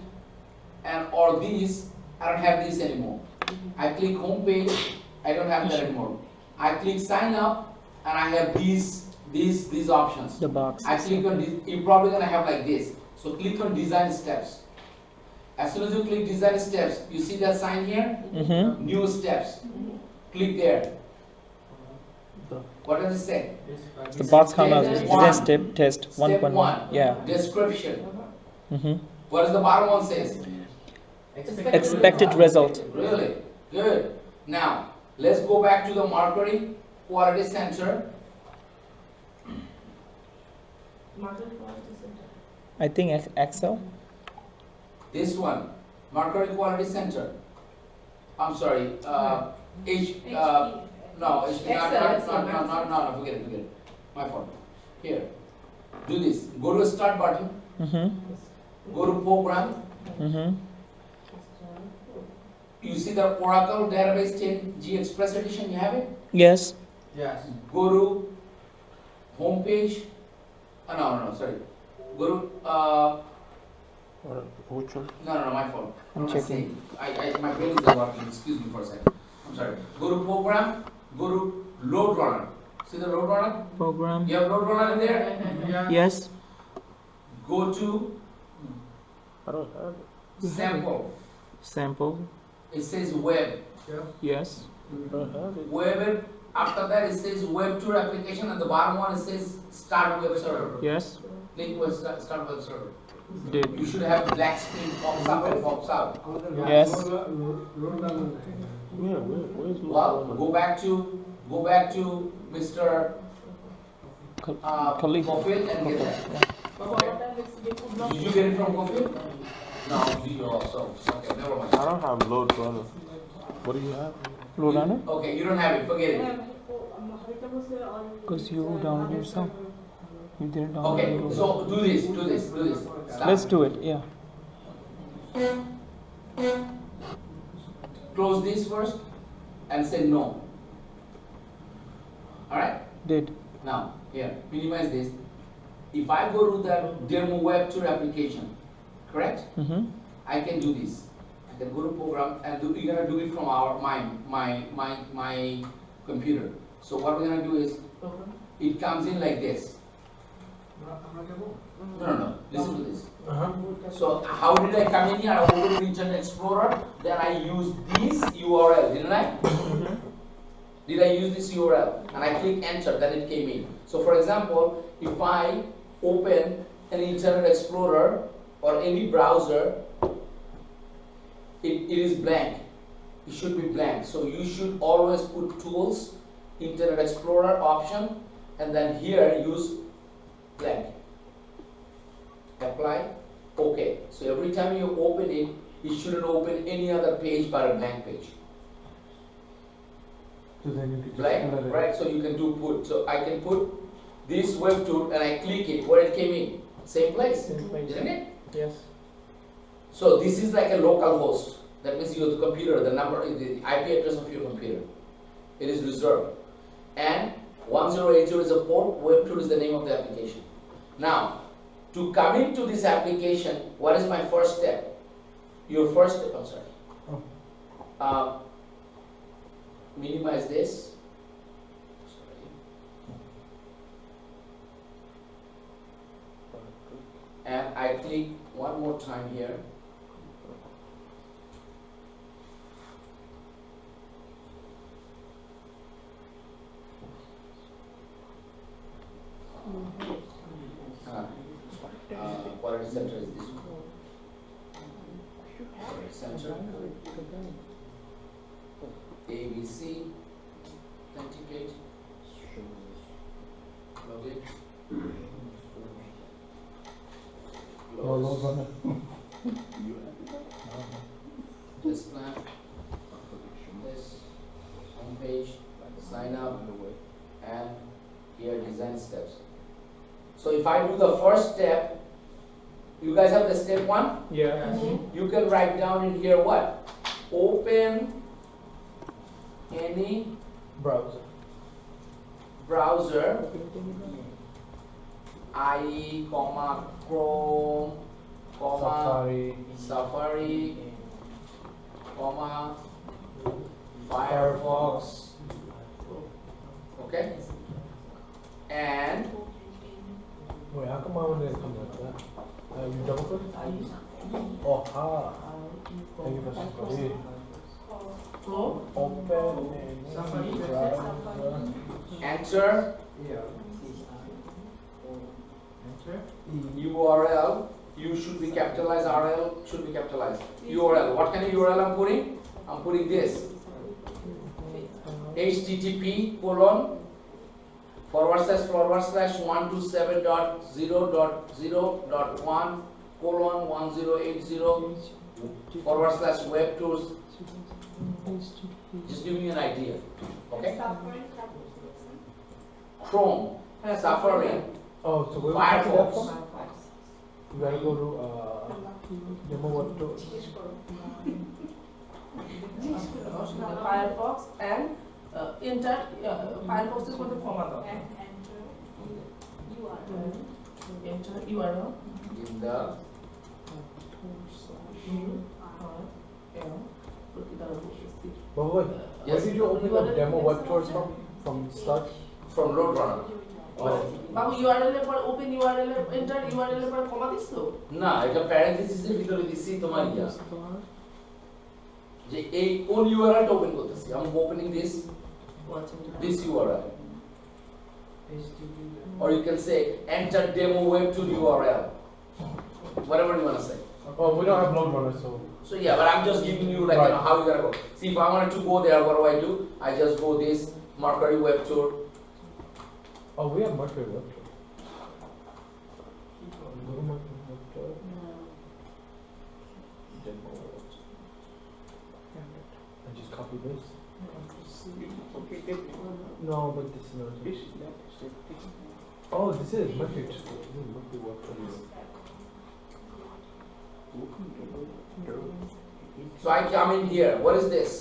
and or this, I don't have this anymore. I click home page, I don't have that anymore. I click sign up and I have these options.
The box.
I click on this, you're probably gonna have like this. So click on design steps. As soon as you click design steps, you see that sign here?
Mm-hmm.
New steps. Click there. What does it say?
The box comma
Step one.
test
Step
1.1.
one.
Yeah.
Description.
Mm-hmm.
What does the bottom one says?
Expected result.
Really? Good. Now, let's go back to the Mercury Quality Center.
Market Quality Center.
I think Excel.
This one, Mercury Quality Center. I'm sorry, HP. No, HP, no, forget it. My fault. Here, do this. Go to Start button.
Mm-hmm.
Go to Program.
Mm-hmm.
You see the Oracle Database 10G Express Edition. You have it.
Yes.
Yes.
Go to Home page. No, sorry. Go to
Which one?
No, my fault.
I'm
What am I
checking.
saying? My brain is not working. Excuse me for a second. I'm sorry. Go to Program. Go to Load Runner. See the Load Runner?
Program.
You have Load Runner in there?
Yes.
Go to
I don't have it.
Sample.
Sample.
It says Web.
Yes.
I don't have it.
Web. After that, it says Web Tour Application. And the bottom one, it says Start Web Server.
Yes.
Click with Start Web Server.
Did.
You should have black screen pops up and pops out.
Yes.
Where's
Well, go back to Mr.
Khalif.
Cofield and get that. Did you get it from Cofield? No, you also. Okay, never mind.
I don't have load runner. What do you have?
Load runner?
Okay, you don't have it. Forget it.
Because you download yourself. You didn't download
Okay,
it.
so do this. Stop.
Let's do it. Yeah.
Close this first and say no. Alright?
Did.
Now, here, minimize this. If I go to the demo web tour application, correct?
Mm-hmm.
I can do this. I can go to program and we're gonna do it from my computer. So what we're gonna do is, it comes in like this. No. Listen to this. So how did I come in here? I opened Internet Explorer. Then I used this URL, didn't I? Did I use this URL? And I click enter, then it came in. So for example, if I open an Internet Explorer or any browser, it is blank. It should be blank. So you should always put tools, Internet Explorer option, and then here use blank. Apply. Okay. So every time you open it, it shouldn't open any other page but a blank page.
So then you can just
Blank, right? So you can do put. So I can put this web tool and I click it where it came in. Same place, isn't it?
Yes.
So this is like a local host. That means your computer, the number, the IP address of your computer. It is reserved. And 1080 is a port, web tool is the name of the application. Now, to come into this application, what is my first step? Your first step, I'm sorry. Minimize this. And I click one more time here. Quality center is this one. Quality center. ABC. Authenticate. Log in. Close. This plan. This home page. Sign up. And here design steps. So if I do the first step, you guys have the step one?
Yeah.
You can write down in here what? Open any browser, IE, Chrome, Safari, Firefox, okay? And
wait, how come my one didn't come like that? You double click? Oh, Thank you for saying. Open.
enter URL. U should be capitalized, RL should be capitalized. URL. What kind of URL I'm putting? I'm putting this. http://127.0.0.1:1080/web tours. Just giving you an idea. Okay? Chrome, Safari,
Oh, so where
Firefox.
You gotta go to demo what to.
Firefox and enter. Firefox is going to comma. Enter URL.
In the
But wait, where did you open the demo web tours from? From start?
from Roadrunner.
Babu URL এর পর open URL এর enter URL এর পর কমা দিছ তো
না, এটা প্যারেন্থেসিসের ভিতরে দিছি তোমার ইয়া যে এই কোন URL টা ওপেন করতেছি। I'm opening this URL. Or you can say enter demo web to URL. Whatever you want to say.
Oh, we don't have Roadrunner, so.
So yeah, but I'm just giving you like,
Right.
you know, how you gotta go. See, if I wanted to go there, what do? I just go this Mercury web tour.
Oh, we have Mercury web tour. Go to Mercury web tour. Demo web tour. And just copy this. No, but this is not. Oh, this is Mercury. This is Mercury web tour.
So I come in here. What is this?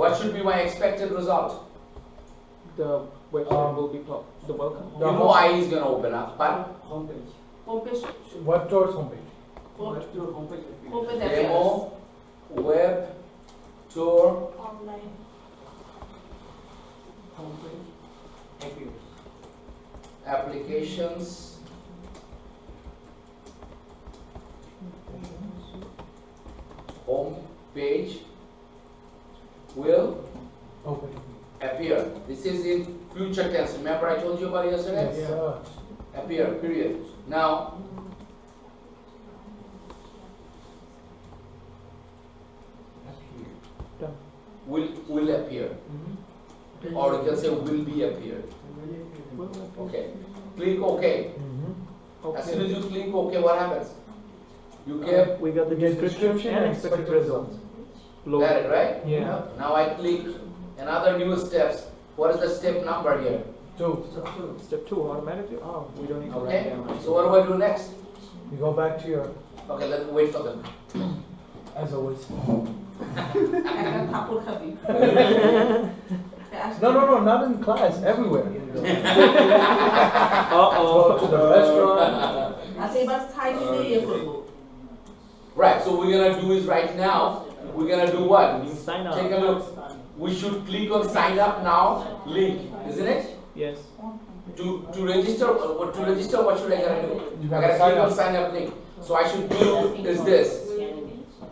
What should be my expected result?
The website will be the welcome.
You know I is gonna open up, but
Homepage.
homepage
Web tours homepage.
open that
demo web tour
Online.
applications home page will
Open.
appear. This is in future tense. Remember I told you about it yesterday?
Yes, sir.
Appear, period. Now, will appear. Or you can say will be appeared. Okay. Click OK. As soon as you click OK, what happens? You get
We got the
We get
description and expected results.
got it, right?
Yeah.
Now I click another new steps. What is the step number here?
2.
Step 2 automatically. Oh, we don't need to write
Okay.
down.
So what do I do next?
You go back to your,
Okay, let's wait for them.
as always.
একটা থাপড় খাবি
No, not in class, everywhere.
Uh-oh.
Go to the restaurant.
আচ্ছা এবার side দিয়ে ইয়ে করব
Right, so we're gonna do is right now, we're gonna do what?
Sign up.
Take a look. We should click on sign up now link, isn't it?
Yes.
To register, what should I gotta do?
You
I
gotta
gotta
sign
click on
up.
sign up link. So I should do is this.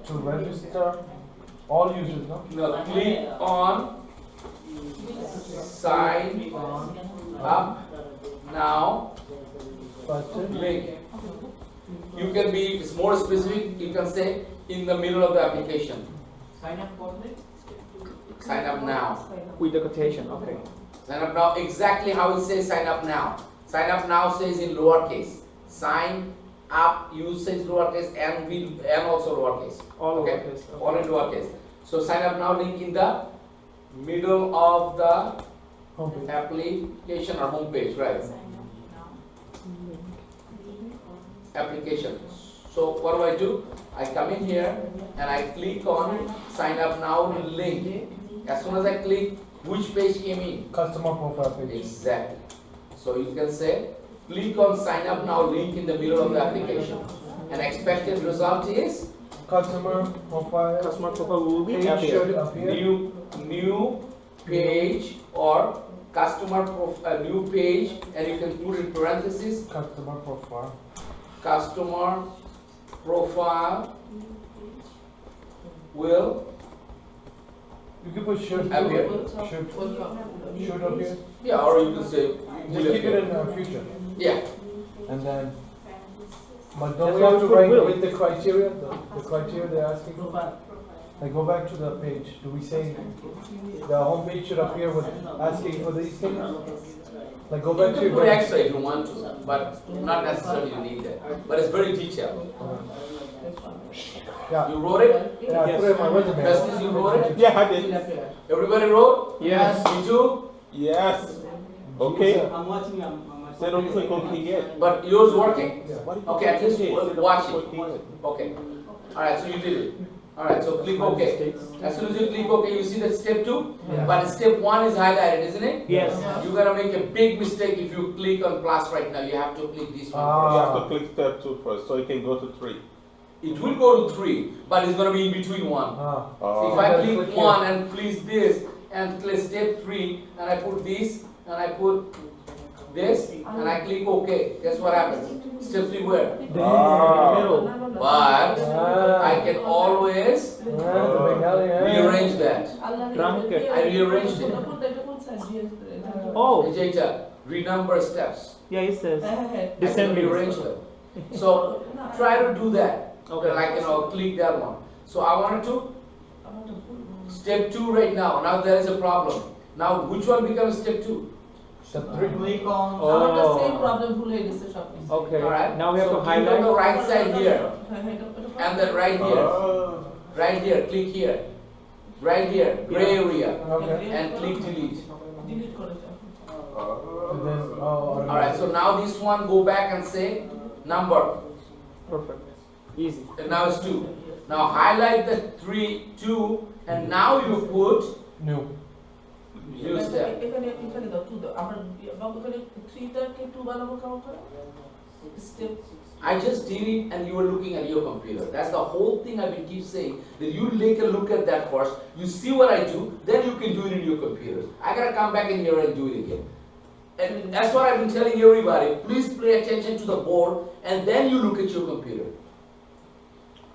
To register all users, no?
No, click on sign up now
Button.
link. You can be more specific, you can say in the middle of the application. Sign up now.
With the quotation. Okay.
Sign up now, exactly how it says sign up now. Sign up now says in lowercase. Sign up, you says lowercase and also lowercase.
All
Okay?
lowercase, okay.
All in lowercase. So sign up now link in the middle of the
Homepage.
application or homepage, right? Application. So what do? I come in here and I click on sign up now link. As soon as I click, which page came in?
Customer profile page.
Exactly. So you can say, click on sign up now link in the middle of the application. And expected result is
Customer profile.
Customer profile will be
Page should
appear.
appear.
new page or customer new page, and you can put in parentheses
Customer profile.
customer profile will
You can put should
Up here.
should up here.
Yeah, or you can say,
Just keep it in future.
yeah.
And then, but
That's
don't we
why
have
we
to
put
write
will.
with the criteria, the criteria they're asking?
Profile.
Like go back to the page. Do we say the home page should appear with asking for these things? Like go
You
back to
can
your
put extra if you want to, but not necessarily you need that. But it's very detailed.
Yeah,
You wrote it?
yeah, I put it in my resume.
Justice, you wrote it?
Yeah, I did.
Everybody wrote?
Yes.
You too?
Yes. Okay.
I'm watching. I'm
Then don't click OK yet.
But yours working?
What did you
Okay, at least
say?
watch
Say
it.
don't click OK yet.
Okay. Alright, so you did it. Alright, so click OK. As soon as you click OK, you see that step 2?
Yeah.
But step 1 is highlighted, isn't it?
Yes.
You're gonna make a big mistake if you click on plus right now. You have to click this one
You
first.
have to click step 2 first, so you can go to 3.
It will go to 3, but it's gonna be in between 1.
Ah,
So if
Oh.
I
Click
click
here.
1 and please this, and click step 3, and I put this, and I put this, and I click OK, guess what happens? Step 3 where?
Ah.
But I can always rearrange that. I rearranged it.
Oh,
Renumber steps.
yeah, it says.
I can
Descending.
rearrange them. So try to do that.
Okay.
Like click that one. So I wanted to step 2 right now. Now there is a problem. Now which one becomes step 2?
step 3.
Click on.
Oh.
Same problem ভুলে গেছে সব কিছু।
Okay.
Alright.
Now we have
So
to
click on the
highlight.
right side here. And then right here.
Oh.
Right here. Click here. Right here. Gray area.
Okay.
And click delete.
Delete করে দাও।
And then, oh,
Alright. So now this one go back and say number.
Perfect. Easy.
And now it's 2. Now highlight the 2 and now you put
new.
new step.
এখানে দাও 2 দাও। আমরা বাবু এখানে 3 টাকে 2 বানাবো count করে। Step
I just did it and you were looking at your computer. That's the whole thing I've been keep saying. That you take a look at that first. You see what I do, then you can do it in your computer. I gotta come back in here and do it again. And that's what I've been telling everybody. Please pay attention to the board and then you look at your computer.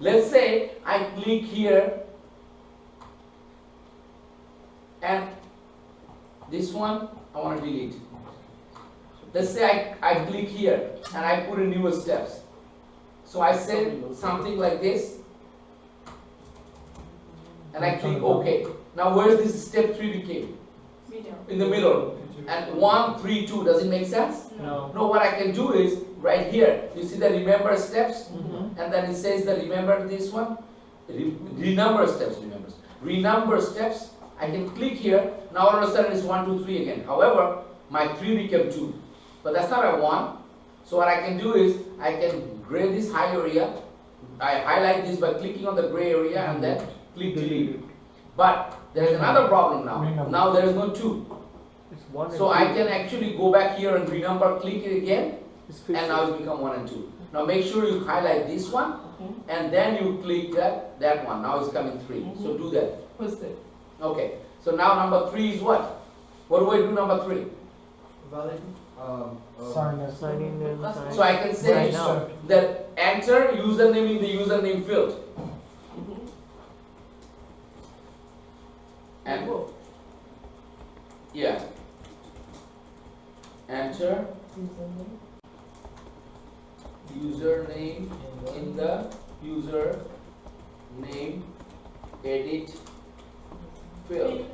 Let's say I click here and this one I want to delete. Let's say I click here and I put in newer steps. So I say something like this and I click OK. Now where's this step 3 became? In the middle. And 1, 3, 2, does it make sense?
No.
No, what I can do is right here. You see the remember steps?
Mm-hmm.
And then it says that remember this one? Renumber steps, remembers. Renumber steps. I can click here. Now all of a sudden it's 1, 2, 3 again. However, my 3 became 2. But that's not what I want. So what I can do is I can gray this high area. I highlight this by clicking on the gray area and then click delete. But there is another problem now. Now there is no 2.
It's 1 and
So
2.
I can actually go back here and renumber, click it again,
It's fixed.
and now it's become 1 and 2. Now make sure you highlight this one, and then you click that one. Now it's coming 3. So do that.
First step.
Okay. So now number 3 is what? What do I do number 3?
Valid.
Sign in and sign.
So I can say
Right now.
that enter username in the username field. And yeah. Enter username in the username edit field.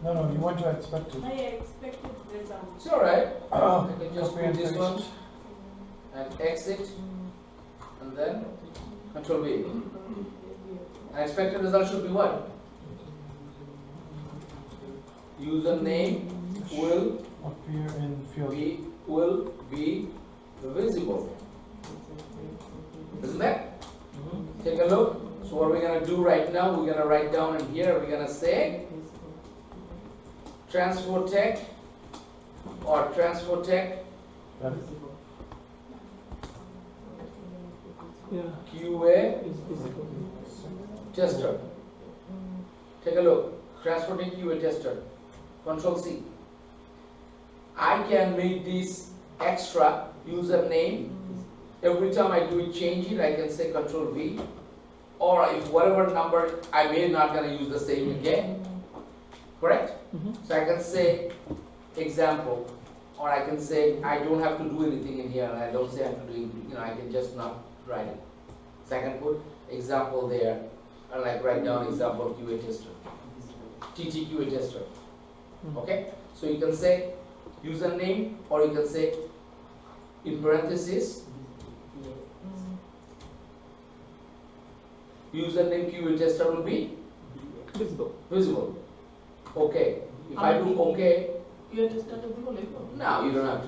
No, you want to expect it.
I expected result.
It's alright. I
Oh,
can just
copy
put
and
this
paste.
one and exit and then Control V. And expected result should be what? Username will
Appear in field.
be visible. Isn't that? Take a look. So what we're gonna do right now, we're gonna write down in here, we're gonna say transfer tech or transfer tech
That is
Yeah.
QA
It's visible.
tester. Take a look. Transfer tech QA tester. Control C. I can make this extra username. Every time I do it, change it, I can say Control V. Or if whatever number, I may not gonna use the same again. correct?
Mhm.
So I can say example, or I can say I don't have to do anything in here, and I don't say I have to do, I can just not write it. So I can put example there, and like write down example QA tester, TT QA tester. Okay? So you can say username, or you can say in parentheses username QA tester will be visible. Okay. If I do okay,
You just start to be like,
now you don't have to.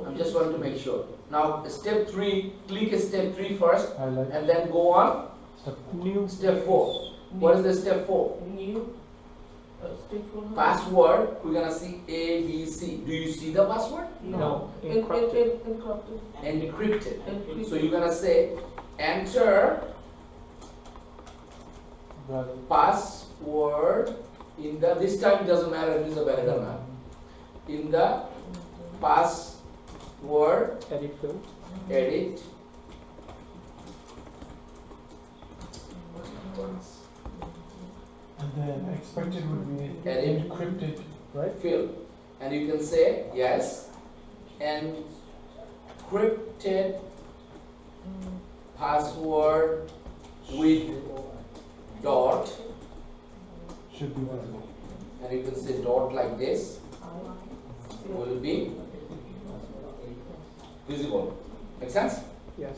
I'm just want to make sure. Now step 3, click step 3 first,
Highlight.
and then go on
New.
step 4. What is the step 4?
new step 4.
Password, we're gonna see A, B, C. Do you see the password?
No.
Encrypted.
Encrypted. So you're gonna say enter password in the, this time it doesn't matter if it's a valid or not. In the password
Edit field.
edit
And then expected would be
Edit.
encrypted, right?
field, and you can say yes, encrypted password with dot,
Should be visible.
and you can say dot like this will be visible. Make sense?
Yes.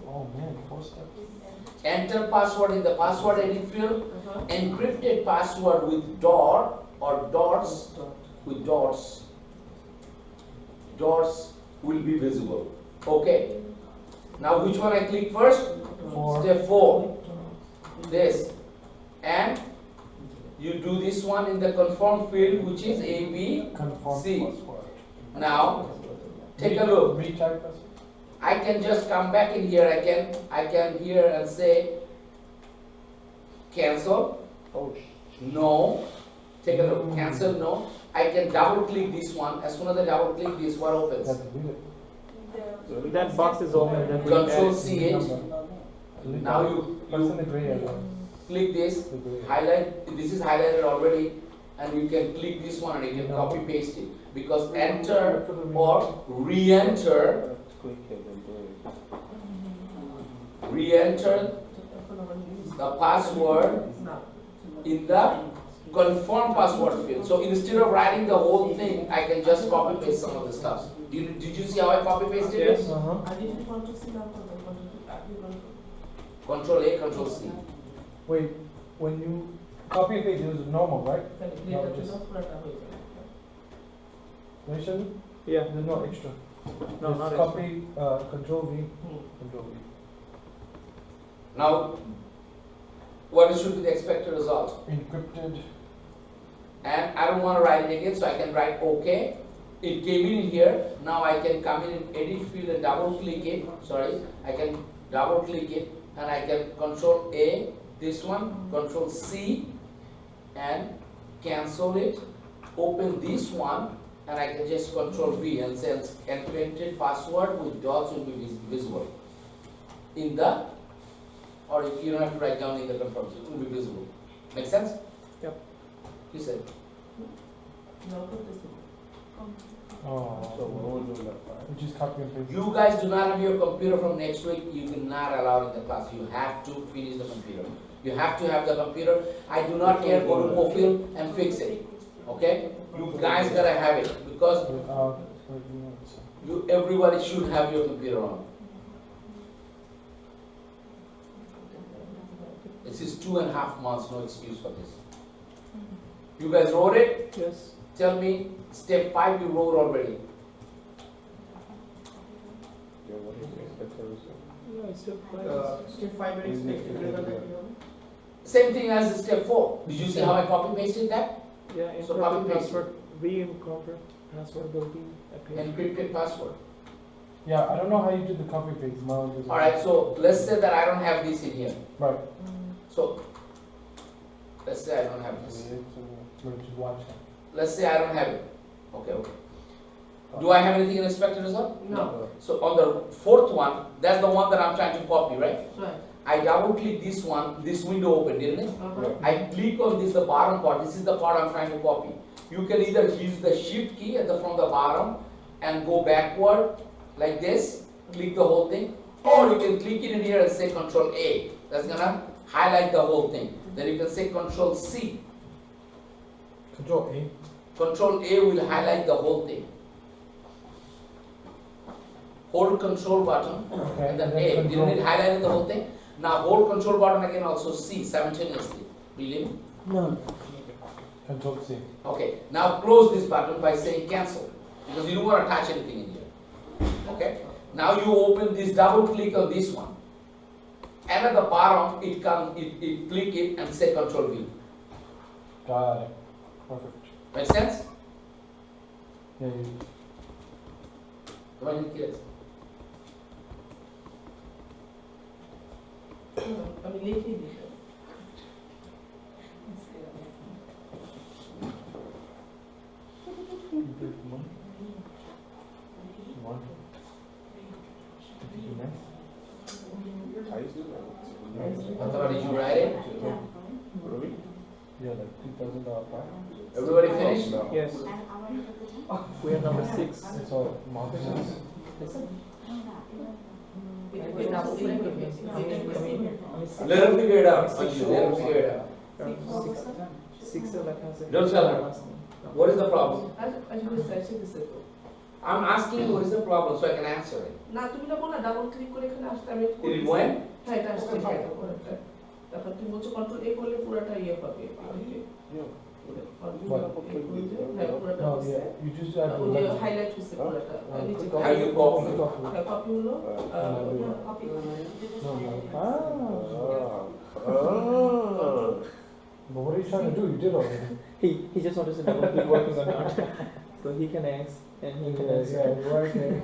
Oh man, 4 steps.
Enter password in the password edit field. Encrypted password with dot or dots with dots. Dots will be visible. Okay. Now which one I click first?
4.
Step 4. This. And you do this one in the confirm field, which is A, B,
Confirm
C.
password.
Now take a look.
Retype password.
I can just come back in here. I can here and say cancel.
Oh,
No. Take a look. Cancel. No. I can double click this one. As soon as I double click this, what opens?
That's it.
That box is open. Then we
Control
add-
C it. Now you
What's in the gray area?
click this.
The gray area.
Highlight. This is highlighted already, and you can click this one and you can copy paste it, because enter or re-enter.
click it and do it.
Re-enter the password in the confirm password field. So instead of writing the whole thing, I can just copy paste some of the stuff. Did you see how I copy pasted it?
Yes.
I didn't want to see that one.
Control A, Control C.
Wait, when you copy and paste, it was normal, right? No, just Nation?
Yeah.
There's no extra.
No,
Just
not
copy, Control V, Control V.
Now, what should be the expected result?
Encrypted.
And I don't want to write it again, so I can write OK. It came in here. Now I can come in and edit field and double click it. Sorry, I can double click it, and I can Control A, this one, Control C, and cancel it. Open this one, and I can just Control V and say encrypted password with dots will be visible in the, or if you don't have to write down in the confirm, it will be visible. Make sense?
Yep.
You said.
Oh.
So what was doing that part?
We just copy and paste.
You guys do not have your computer from next week. You cannot allow it in the class. You have to finish the computer. You have to have the computer. I do not care. Go to Mofil and fix it. Okay? You guys gotta have it, because everybody should have your computer on. This is 2.5 months. No excuse for this. You guys wrote it?
Yes.
Tell me step 5 you wrote already.
Yeah, what is the expected result?
Yeah, it's still
Step 5 is expected result.
Same thing as step 4. Did you see how I copy pasted that?
Yeah,
So
encrypted
copy paste.
password. Re-encrypted password will be appearing.
Encrypted password.
Yeah, I don't know how you do the copy paste. Mine doesn't.
Alright, so let's say that I don't have this in here.
Right.
So let's say I don't have this.
So just watch that.
Let's say I don't have it. Okay, okay. Do I have anything in expected result?
No.
So on the fourth one, that's the one that I'm trying to copy, right?
Right.
I double click this one, this window opened, didn't it? I click on this, the bottom part, this is the part I'm trying to copy. You can either use the shift key from the bottom and go backward like this, click the whole thing, or you can click it in here and say Control A. That's gonna highlight the whole thing. Then you can say Control C.
Control A.
Control A will highlight the whole thing. Hold Control button and then A. Didn't it highlight the whole thing? Now hold Control button again, also C simultaneously. Really?
No.
Control C.
Okay. Now close this button by saying cancel, because you don't want to touch anything in here. Okay. Now you open this, double click on this one, and at the bottom it click it and say Control V.
Got it. Perfect.
Make sense?
Yeah.
Come on, kids.
আমি লিখে দিই।
I used to know.
Did you write it?
Really?
Yeah, like $2,000 price.
Everybody finished?
No.
Yes. We are number 6.
It's all mountains.
Let her figure it out. Anju, let her figure it out.
6
Don't tell her. What is the problem?
আজ বলে দিছে তো।
I'm asking you what is the problem so I can answer it.
না তুমি না বলো double click করে এখানে আসতে আমি
Did it went?
হ্যাঁ এটা আসছে পুরোটা। তারপর তুমি বলছো কন্ট্রোল এ করলে পুরোটা ইয়ে পাবে।
No, yeah. You just have to like
highlight হচ্ছে পুরোটা।
How you copy?
কপি হলো
Copy.
No.
Oh.
But what are you trying to do? You did already.
He just wants to double click working on it. So he can X and he can X.
Yeah, you're right there.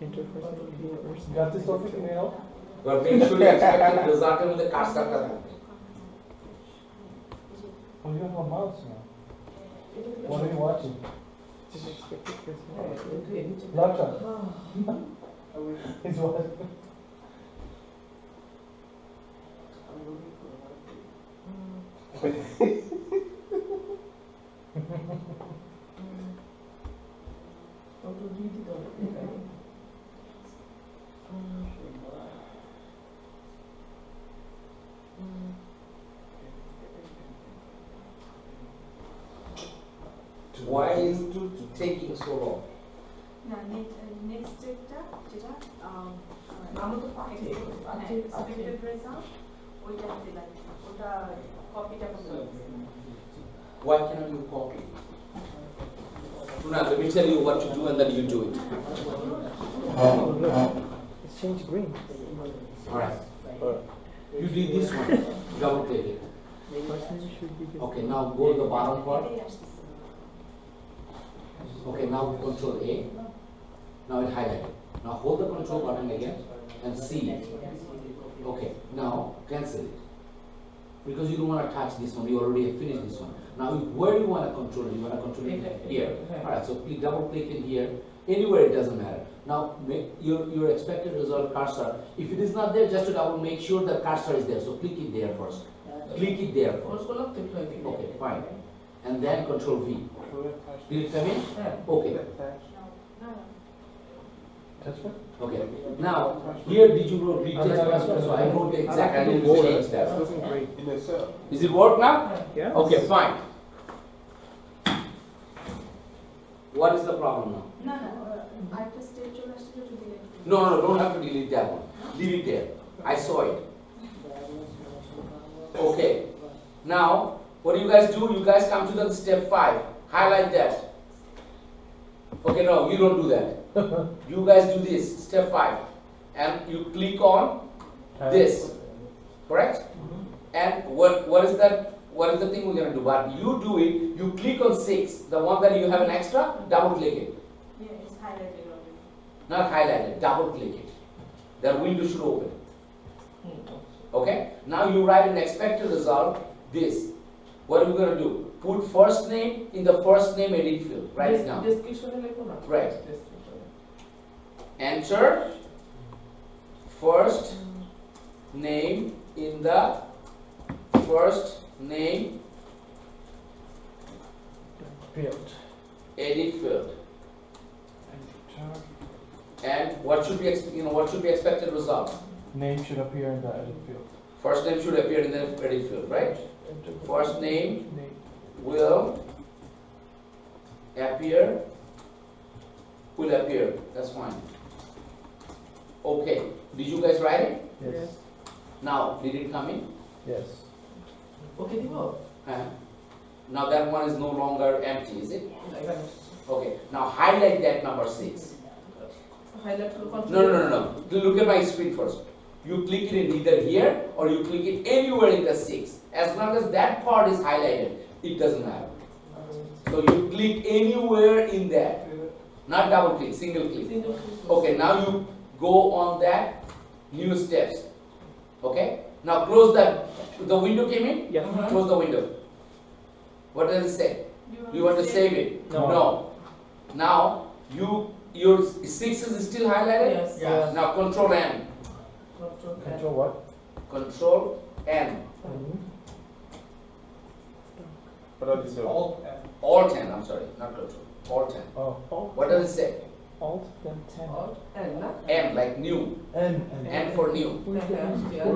Interpersonal behaviors.
You got this, Tofik? Can you help?
But make sure you expect the result with the cursor.
Oh, you have a mouse now. What are you watching?
Just expected person.
Laptop. He's watching.
Why is it taking so long?
না next স্টেপটা যেটা
আমরা তো পাচ্ছি
expected result ওইটা দিলাম ওটা কপিটা করতে হবে
Why cannot you copy? Now, let me tell you what to do and then you do it.
It's changed green.
Alright. You did this one. Double click it.
First name should be this.
Okay, now go to the bottom part. Okay, now Control A. Now it highlighted. Now hold the control button again and see it. Okay, now cancel it. Because you don't want to touch this one, you already have finished this one. Now where do you want to control it? You want to control it here. Alright, so please double click in here. Anywhere it doesn't matter. Now make your expected result cursor. If it is not there, just to double make sure the cursor is there. So click it there first. Click it there first. Okay, fine. And then Control V. Did it come in? Okay.
That's what?
Okay. Now, here did you retest password? So I wrote the exact, I didn't change that.
In the cell.
Is it work now?
Yeah.
Okay, fine. What is the problem now?
না না আরেকটা step চলে আসছে তো delete
No, don't have to delete that one. Leave it there. I saw it. Okay. Now, what do you guys do? You guys come to the step 5. Highlight that. Okay, no, you don't do that. You guys do this, step 5. And you click on this. Correct? And what is that? What is the thing we're going to do? But you do it, you click on 6, the one that you have an extra, double click it.
yeah it's highlighted already
Not highlighted, double click it. The window should open. Okay? Now you write an expected result, this. What are we going to do? put first name in the first name edit field. Write it down.
Description
Right. Enter first name in the first name
Field.
edit field. And what should be what should be expected result?
Name should appear in the edit field.
First name should appear in the edit field, right? First name will appear. That's fine. Okay. Did you guys write it?
Yes.
Now, did it come in?
Yes.
Okay, Divo.
Now that one is no longer empty, is it? Okay. Now highlight that number 6.
Highlight to the control.
No. Look at my screen first. You click it in either here or you click it anywhere in the 6. As long as that part is highlighted, it doesn't matter. So you click anywhere in that. Not double click, single click. Okay, now you go on that new steps. Okay? Now close the window came in?
Yeah.
Close the window. What does it say? You want to save it? No. Now your 6 is still highlighted?
Yes.
Yeah.
Now Control N.
Control what?
Control N.
What does it say?
Alt N, I'm sorry, not Control. Alt N.
Oh.
What does it say?
Alt, then 10.
Alt and
N, like new. N for new.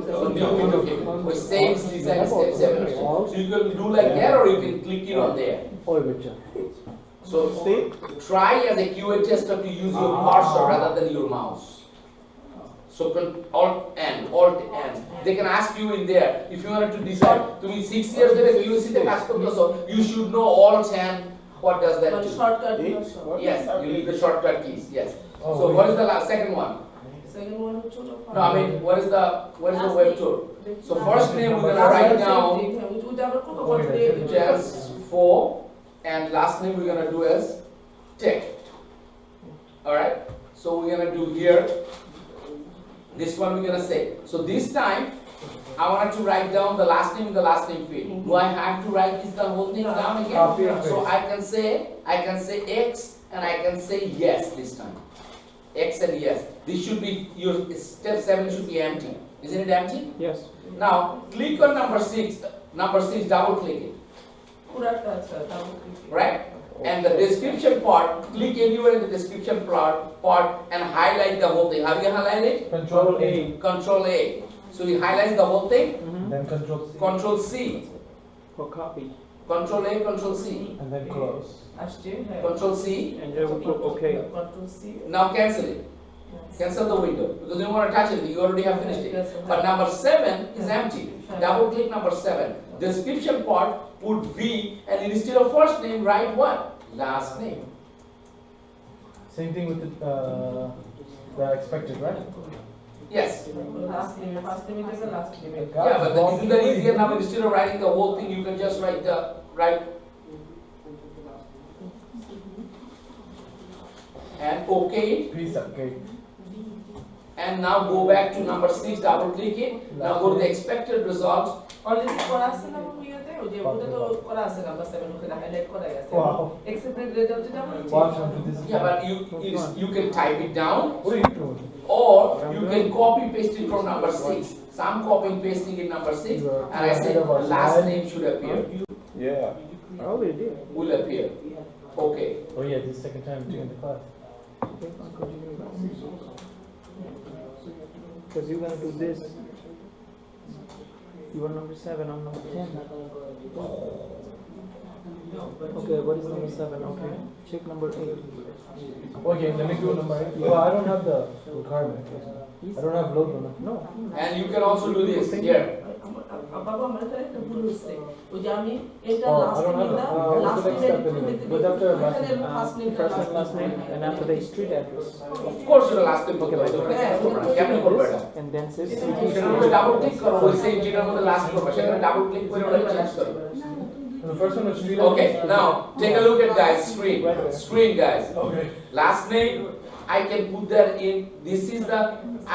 So new window came in. With same design step 7. So you can do like that or you can click it on there. So try as a QA tester to use your cursor rather than your mouse. So Alt N. They can ask you in there if you wanted to decide to be 6 years later you see the customer, so you should know Alt N. What does that do?
Shortcut.
Yes, you need the shortcut keys. Yes.
Oh,
So what is the second one?
Second one.
No, I mean what is the web tool? So first name we're gonna write down just 4, and last name we're gonna do as tech. All right. So we're gonna do here. This one we're gonna say. So this time I wanted to write down the last name in the last name field. Do I have to write this the whole thing down again? So I can say X and I can say yes this time. X and yes. This should be your step 7 should be empty. Isn't it empty?
Yes.
Now click on number 6. Number 6, double click it. Right? And the description part, click anywhere in the description part and highlight the whole thing. How do you highlight it?
Control A.
Control A. So you highlight the whole thing.
Then Control C.
Control C.
For copy.
Control A, Control C.
And then close.
Control C.
And then we put OK.
Control C.
Now cancel it. Cancel the window because you don't want to touch it. You already have finished it. But number 7 is empty. Double click number 7. Description part, put V, and instead of first name, write what? Last name.
Same thing with the expected, right?
Yes.
Last name is the last name.
Yeah, but isn't that easier now? Instead of writing the whole thing, you can just write and OK.
Please okay.
And now go back to number 6, double click it. Now go to the expected result.
Already করা আছে না মুইতে ওই যে ওটা তো করা আছে number 7 ওখানে হাইলাইট করা আছে এক্সপেক্টেড রেজাল্ট যেটা আমরা
Yeah, but you can type it down.
What are you doing?
Or you can copy paste it from number 6. So I'm copying pasting in number 6 and I say last name should appear.
Yeah.
I already did.
Will appear. Okay.
Oh yeah, this is the second time doing the class.
Because you're going to do this. You are number 7, I'm number 10. Okay, what is number 7? Okay, check number 8.
Okay, let me do number 8. Well, I don't have the requirement. I don't have load runner.
No.
And you can also do this here.
বাবা আমার একটা ভুল হচ্ছে ওই যে আমি এটা
I
last
don't have
নেমটা last
But after
name
First and last name, and after the street address.
Of course, your last name will
And then says
double click karo ওই same যেটার মধ্যে last করবে সেখানে double click করে ওটা change করো
The first one was street.
Okay, now take a look at guys screen guys.
Okay.
Last name I can put that in. This is the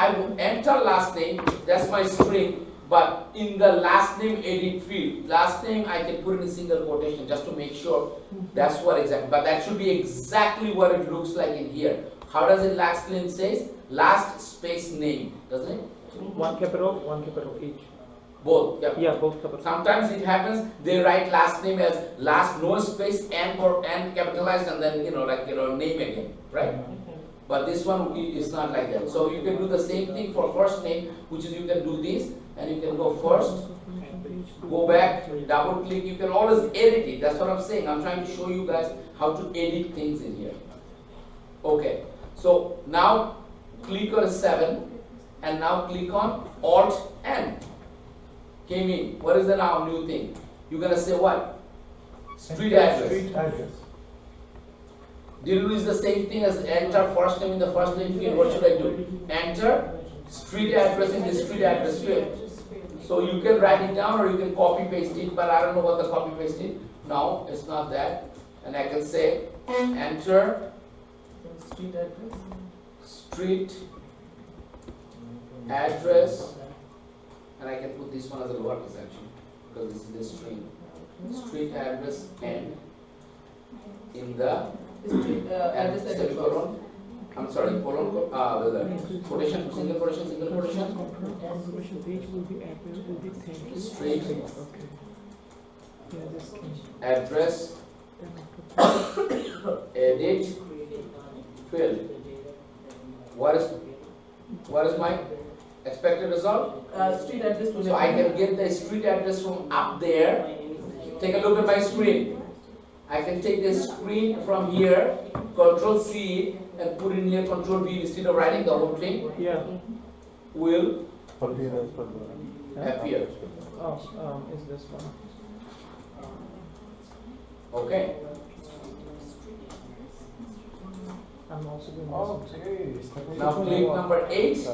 I will enter last name. That's my string. But in the last name edit field, last name I can put in a single quotation just to make sure that's what exactly, but that should be exactly what it looks like in here. How does it last name says? Last space name, doesn't it?
One capital each.
Both.
Yeah, both capital.
Sometimes it happens they write last name as last no space and or and capitalized and then name again, right? But this one is not like that. So you can do the same thing for first name, which is you can do this and you can go first, go back, double click. You can always edit it. That's what I'm saying. I'm trying to show you guys how to edit things in here. Okay. So now click on 7 and now click on Alt N. Came in. What is the now new thing? You're gonna say what? Street address.
Street address.
Did you use the same thing as enter first name in the first name field? What should I do? Enter street address in the street address field. So you can write it down or you can copy paste it, but I don't know what the copy paste is. No, it's not that. And I can say enter
Street address.
Street address, and I can put this one as a lowercase actually, because this is the string. Street address and in the
Street address and
semicolon. I'm sorry, colon, quotation, single quotation, single quotation. Street address edit field. What is my expected result?
Street address.
So I can get the street address from up there. Take a look at my screen. I can take the screen from here, Control C, and put in here Control V instead of writing the whole thing.
Yeah.
Will appear.
Is this one?
Okay.
I'm also doing this one.
Now click number 8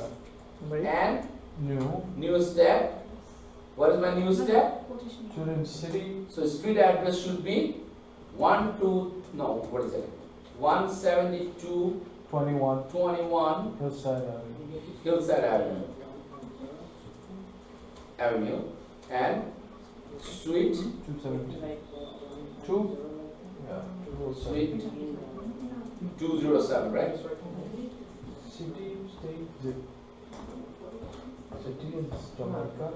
Number 8.
and
New.
new step. What is my new step?
Student city.
So street address should be 172
21.
21
Hillside Avenue.
Hillside Avenue and Suite
272. Yeah.
Suite 207, right?
City, state, zip. City is Jamaica.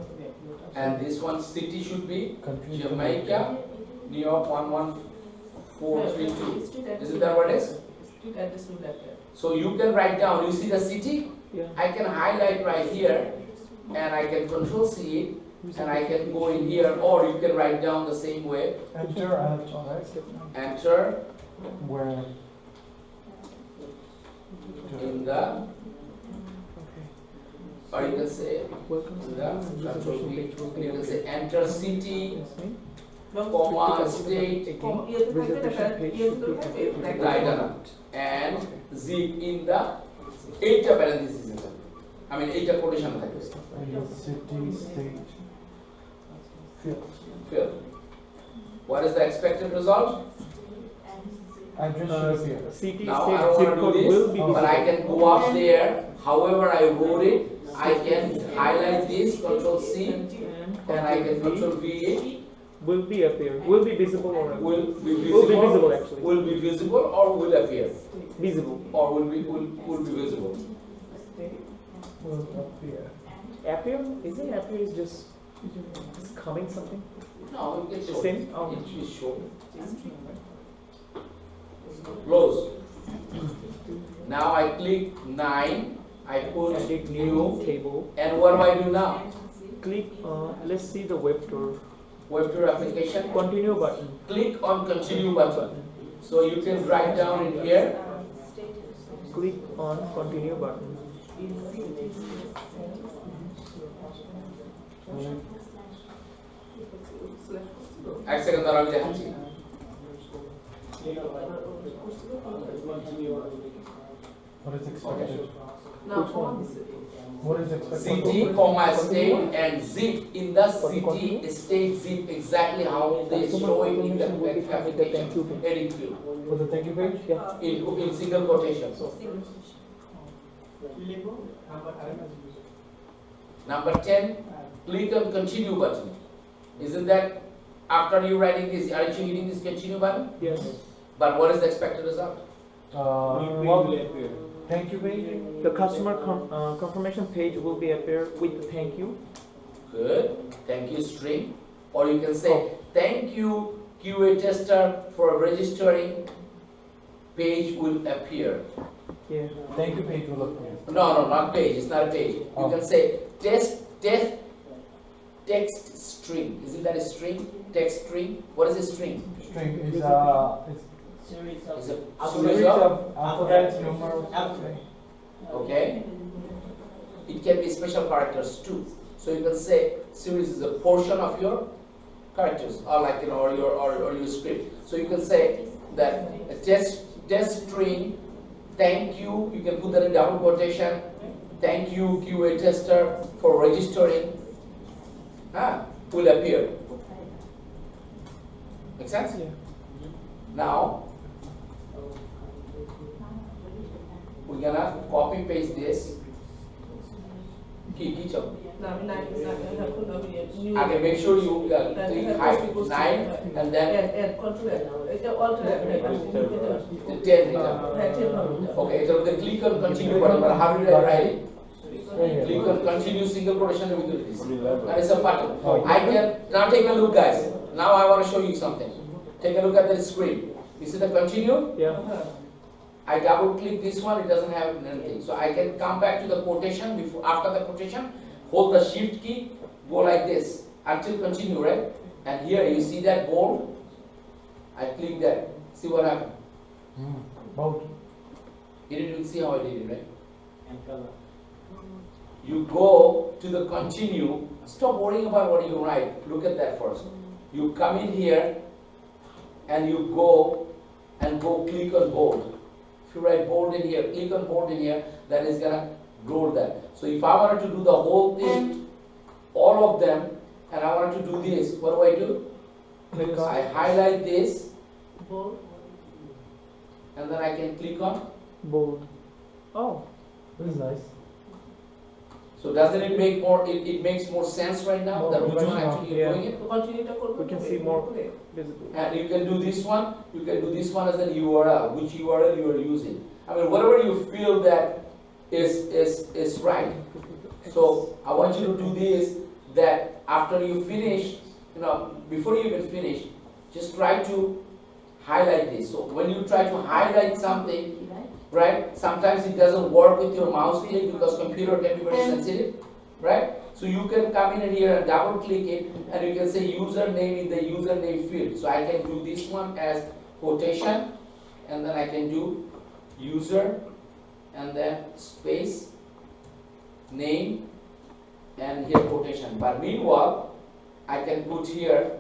And this one city should be
Country
Jamaica, New York 11432. Isn't that what it is?
Street address will appear.
So you can write down, you see the city?
Yeah.
I can highlight right here and I can Control C it and I can go in here, or you can write down the same way.
Enter and
Enter
where
in the, or you can say
Welcome to
in
the
the Control V.
page will be
You can say
updated.
enter city,
Long
comma, state,
Again,
Here to
reservation page should be updated.
right, and zip in the 8 parentheses. I mean 8 quotation থাকে
city, state,
field. What is the expected result?
address should appear.
City,
Now I
state,
don't
zip
want to
code
do
will
this,
be
but I can go up there. However I wrote it, I can highlight this, Control C, and I can Control V it.
will be appear. Will be visible or
Will be
Will be
visible.
visible, actually.
Will be visible or will appear,
visible.
or will be visible.
Will appear.
Appear? Isn't appear is just coming something?
No, you can show.
Same?
It.
Oh.
It is show. Close. Now I click 9. I put
Edit
new.
new table.
And what do I do now?
Click. Let's see the web tour.
Web tour application.
Continue button.
Click on continue button. So you can write down in here.
Click on continue button.
এক second দাঁড়াও আমি দেখাচ্ছি
What is expected?
Now,
What is expected?
city, comma, state, and zip in the city, state, zip, exactly how they show it in the application. Edit field.
For the thank you page?
Yeah.
In single quotation. Number 10, click on continue button. Isn't that after you writing this, aren't you hitting this continue button?
Yes.
But what is the expected result?
Well,
Thank you page.
the customer confirmation page will be appear with the thank you.
Good. Thank you string. Or you can say, thank you QA tester for registering. Page will appear.
Yeah.
Thank you page will appear.
No, not page. It's not a page. You can say text string. Isn't that a string? Text string. What is a string?
String is
Series
It's
of
a
series of alphabets, numerals.
Okay. It can be special characters too. So you can say series is a portion of your characters, or like or your script. So you can say that a test string. Thank you. You can put that in double quotation. Thank you QA tester for registering. Will appear. Make sense?
Yeah.
Now we're gonna copy paste this. Keep each of them. Okay, make sure you click height 9 and then the 10. Okay, so the click on continue button. But how did I write it? Click on continue single quotation with this. That is a button. I can now take a look, guys. Now I want to show you something. Take a look at the screen. You see the continue?
Yeah.
I double click this one, it doesn't have anything. So I can come back to the quotation after the quotation, hold the shift key, go like this until continue, right? And here you see that bold. I click that. See what happened?
Bold.
You didn't see how I did it, right? And color. You go to the continue. Stop worrying about what you write. Look at that first. You come in here and you go click on bold. If you write bold in here, click on bold in here, then it's gonna bold that. So if I wanted to do the whole thing, all of them, and I wanted to do this, what do? I highlight this, and then I can click on
Bold. Oh.
This is nice.
So doesn't it make more? It makes more sense right now that which one actually you're doing it.
We can see more visible.
And you can do this one. You can do this one as an URL. Which URL you are using? I mean, whatever you feel that is right. So I want you to do this. That after you finish, before you even finish, just try to highlight this. So when you try to highlight something, right? Sometimes it doesn't work with your mouse click because computer can be very sensitive, right? So you can come in here and double click it, and you can say username in the username field. So I can do this one as quotation, and then I can do user, and then space, name, and here quotation. But meanwhile, I can put here,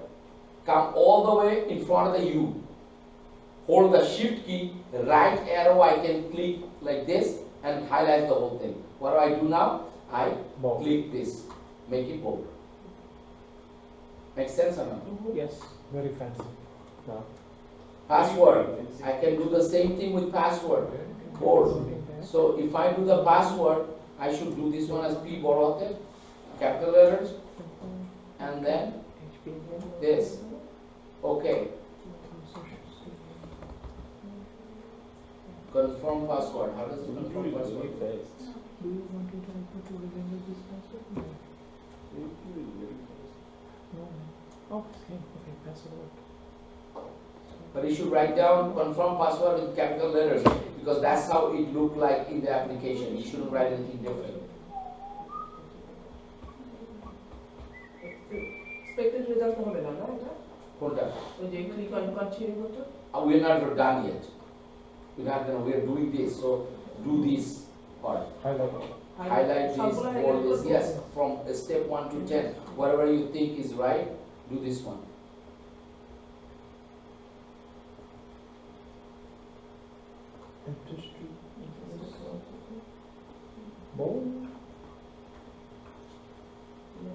come all the way in front of the U. Hold the shift key, the right arrow I can click like this and highlight the whole thing. What do I do now? I click this, make it bold. Make sense or not?
Yes.
Very fancy.
No.
Password. I can do the same thing with password. Bold. So if I do the password, I should do this one as P borrowed, capital letters, and then this. Okay. Confirm password. How does it confirm password?
Do you want to try to remember this password? No. Oh, same. Okay, password.
But you should write down confirm password with capital letters because that's how it looked like in the application. You shouldn't write anything different.
Expected result হবে না না এটা
Hold on.
ওই যে click on continue button
We're not done yet. We're doing this. So do this part. Highlight this, bold this. Yes, from step 1 to 10. Whatever you think is right, do this one.
Bold.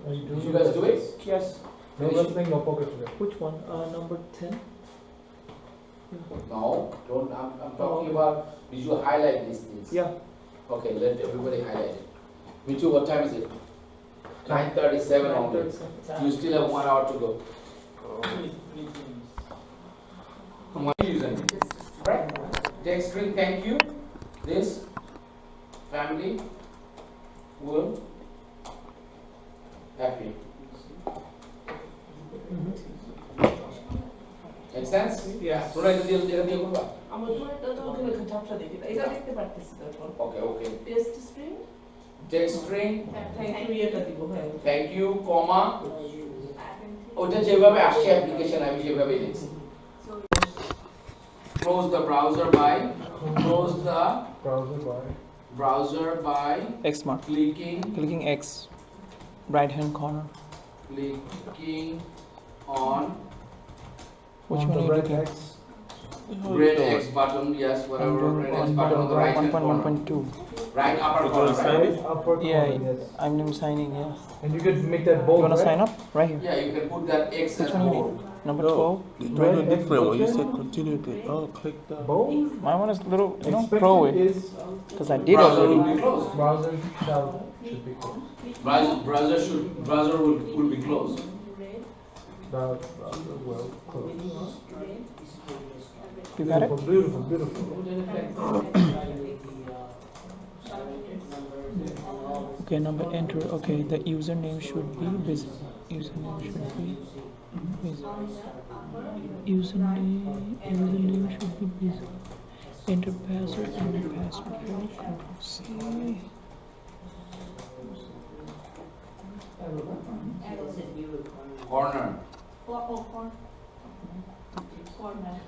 Did you guys do it?
Yes.
No wrestling, no poker today.
Which one? Number 10?
No, don't. I'm talking about, did you highlight these things?
Yeah.
Okay, let everybody highlight it. Me too, what time is it? 9:37 only. You still have 1 hour to go. One username. Right? Text string thank you. This family will happy. Make sense?
Yeah.
তোরা এটা দিয়ে করবা?
আমরা তো একটা ওখানে ঝাপসা দেখি না। এটা দেখতে পারতেছি তারপর।
Okay.
Text string
Text string
thank you এটা দিব হ্যাঁ।
thank you, comma ওটা যেভাবে আসছে অ্যাপ্লিকেশন আমি সেভাবেই লিখছি। Close the browser by
X mark. Clicking X, right hand corner.
clicking on
Which
On
one
the
are you
red
looking?
X.
red X button, yes, whatever red X button on the right hand corner.
1.1.2.
Right upper
You're
corner.
gonna sign
Right?
it?
Upper
Yeah,
corner, yes.
I'm signing. Yes.
And you could make that
You
bold,
wanna
right?
sign up? Right here.
Yeah, you can put that X as
Which one you
bold.
need? Number
No.
12.
Try the
Red
different one. You
X
said continue to click the
Bold?
My one is a little,
Expected
pro it,
is
because I did
Browser will
already.
be closed.
browser should be closed.
Browser will be closed.
Browser will close.
You got it?
Beautiful.
Okay, number enter. Okay, the username should be busy. Username should be busy. Username should be busy. Enter password. Control C.
Corner.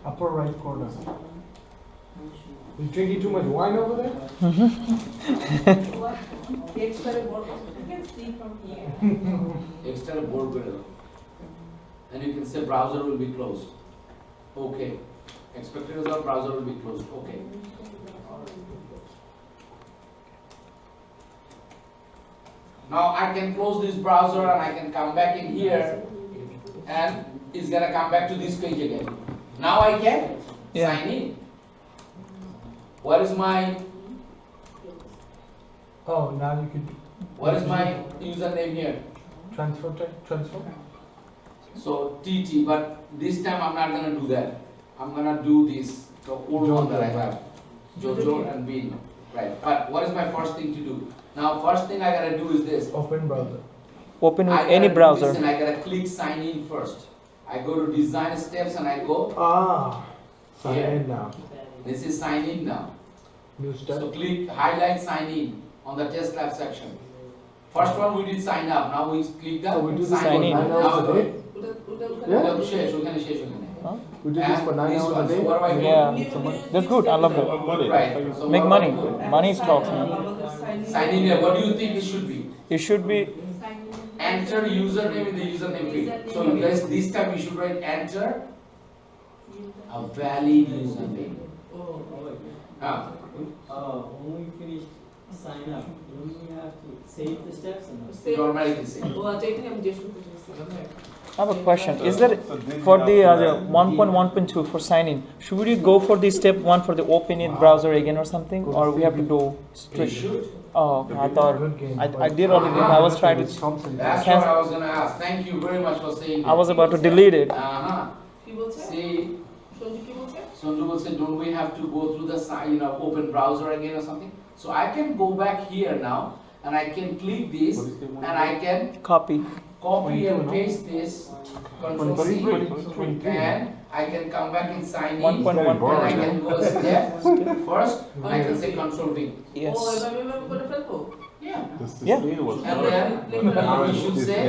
Upper right corner. You drinking too much wine over there?
You can see from here.
External board window. And you can say browser will be closed. Okay. Expected result, browser will be closed. Okay. Now I can close this browser and I can come back in here and it's gonna come back to this page again. Now I can sign in. What is my
Oh, now you could
username here?
transfer.
So TT, but this time I'm not gonna do that. I'm gonna do this, the old one that I have. Jojo and Bean. Right. But what is my first thing to do? Now first thing I gotta do is this.
Open browser.
Open with
I gotta
any
do
browser.
this and I gotta click sign in first. I go to design steps and I go,
Sign
Here.
in now.
this is sign in now.
New step.
So click highlight sign in on the test lab section. First one we did sign up. Now we click the
We do this
sign
Sign
for
in.
9 hours a day.
Yeah.
We do this for 9
this
hours
one,
a day.
so what do I do?
Yeah, that's good. I love that.
money.
Right. So
Make
what
money.
do I do?
Money is talks, man.
Sign in here. What do you think it should be?
It should be
Enter username in the username field. So guys, this time you should write enter a valid username.
When we finish sign up, don't we have to save the steps and
It automatically says.
I have a question. Is there for the 1.1.2 for sign in? Should we go for the step 1 for the open it browser again or something, or we have to go
You
straight?
should.
Oh, okay. I thought I did already. I was trying to.
That's what I was gonna ask. Thank you very much for saying that.
I was about to delete it.
See, Sonju will say, don't we have to go through the open browser again or something? So I can go back here now and I can click this and I can
Copy.
copy and paste this, Control C, and I can come back and sign in.
1.1.
And I can go step first, I can say Control V.
Yes.
Yeah.
Yeah.
And then you should say,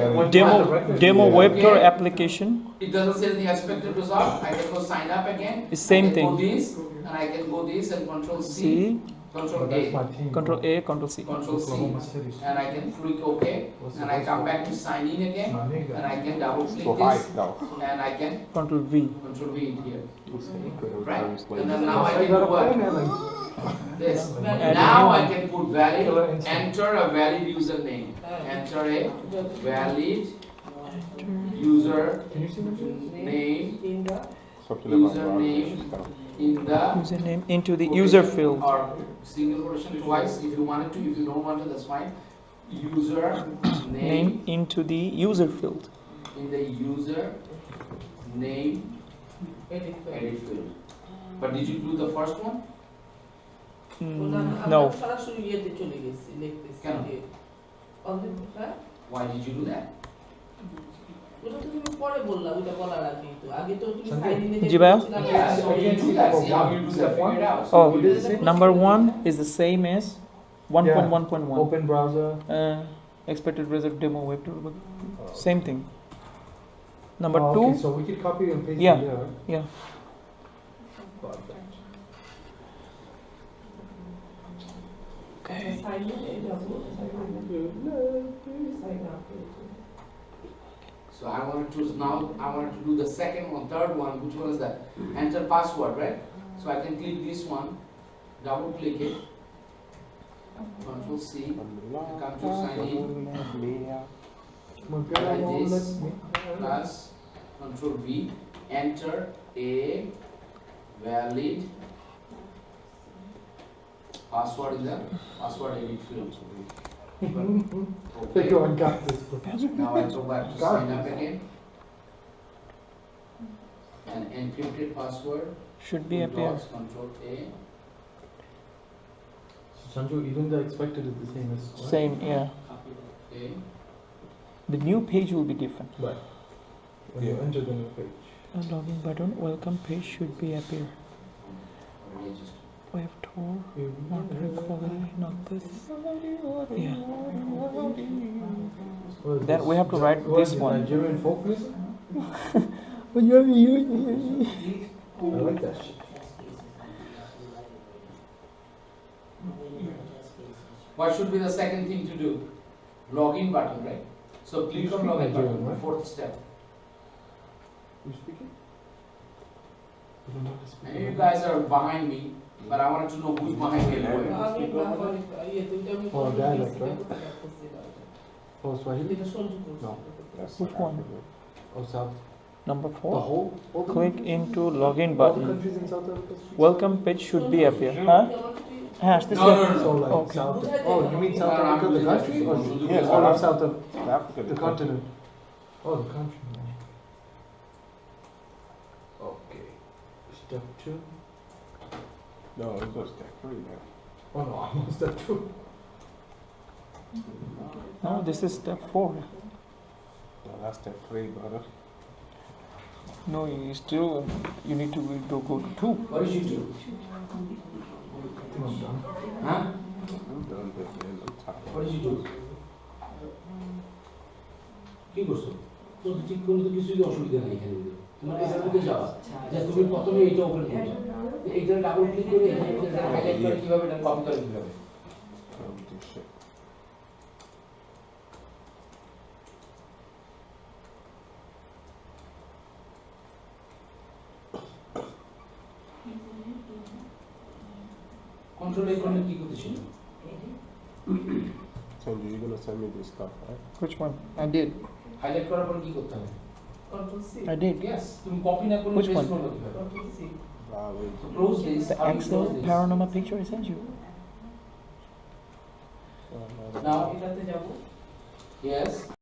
Demo web tour application.
it doesn't say the expected result, I can go sign up again.
It's same
I can
thing.
Go this, and I can go this and Control C,
C.
Control
That's
A.
my team.
Control A. Control C.
Control C,
Oklahoma City.
and I can click OK, and I come back to sign in again, and I can double click
So high
this,
now.
and I can
Control V.
Control V in here, right? And
Right.
then now I
I
can
got
do
a
what?
phone and
This.
Add
Now
new
I
one.
can put valid,
Killer instinct.
enter a valid username, enter a valid user
Can you see my
name
Something about
username
browsers.
in the
Username into the user field.
or single quotation twice if you wanted to, if you don't want to, that's fine. user
Name
name
into the user field.
in the user name
edit
edit field. But did you do the first one?
No.
সরাসরি ইয়েতে চলে গেছি লিখতেছি
কেন?
হ্যাঁ
Why did you do that?
ওটা তো তুমি পরে বললা ওটা বলার আগে তো আগে তো তুমি
Sanjay,
সাইন ইনে
জি ভাইয়া?
Yeah, so you do that. See how you do that. Figure it out. So
Oh,
you do the
number 1 is the same as 1.1.1.
Open browser.
Expected result demo web developer. Same thing. Number
Oh,
2,
okay, so we could copy and paste
Yeah.
it here.
yeah. Okay.
Sign ইনে যাবো sign up
So I want to now I want to do the second one, third one. Which one is that? Enter password, right? So I can click this one, double click it, Control C, come to sign in, like this, plus Control V, enter a valid password in the password edit field. Okay.
Everyone got this.
Now I go back to sign up again. And encrypted password.
Should be
Two
appear.
dots, Control A.
Sanju, even the expected is the same as what?
Same, yeah.
Okay.
The new page will be different.
Right. When you enter the new page.
A login button, welcome page should be appear.
Already just-
Web tour, not quality, not this. Yeah.
What is
Then
this?
we have to write
What
this
is it,
one.
Nigerian folk music? I like that shit.
What should be the second thing to do? Login button, right? So click on login
Nigerian,
button,
right?
fourth step.
You speaking? I don't know how to speak.
And you guys are behind me, but I wanted to know who's behind me.
আমি ইয়েতে ওটা আমি
Oh, dialect, right? Oh, Swahili?
এটা সঞ্জু করছি
No.
Which one?
Oh, South.
Number
The
4.
whole? All the,
Click into login
all the
button.
countries in South Africa? speak
Welcome page should be appear. Huh? Hash this
No,
one.
no, no,
So like
Okay.
South. Oh, you mean South
No, no,
Africa, the
I'm
country, or
using
yes,
that.
all of South of
Africa,
the continent? Oh, the country. Okay. Step 2.
No, it's just step 3 now.
Oh no, I'm on step 2.
No, this is step 4.
No, that's step 3, brother.
No, you still, you need to go to 2.
What did you do?
I'm done.
Huh?
I'm done with it. I'm tired.
What did you do? কি করছো? তো ঠিক করলে তো কিছুই অসুবিধা নেই এখানে। তোমার এখানে মধ্যে যাওয়া। যে তুমি প্রথমে এইটা ওপেন করবে। এইটা ডাবল ক্লিক করে এখানে হাইলাইট করে কিভাবে এটা কপি করে কিভাবে?
Don't do shit.
কন্ট্রোল এই করলে কি করতেছিল?
Sanju, you're gonna send me this stuff, right?
Which one? I did.
Highlight করার পর কি করতে হবে?
Control c
I did.
Yes, তুমি কপি না করলে
Which
পেস্ট
one?
করবে কিভাবে?
Control c
Violate.
So close this.
The
How do you
Excel
close this?
panorama picture I sent you.
Now,
এটাতে যাব
yes.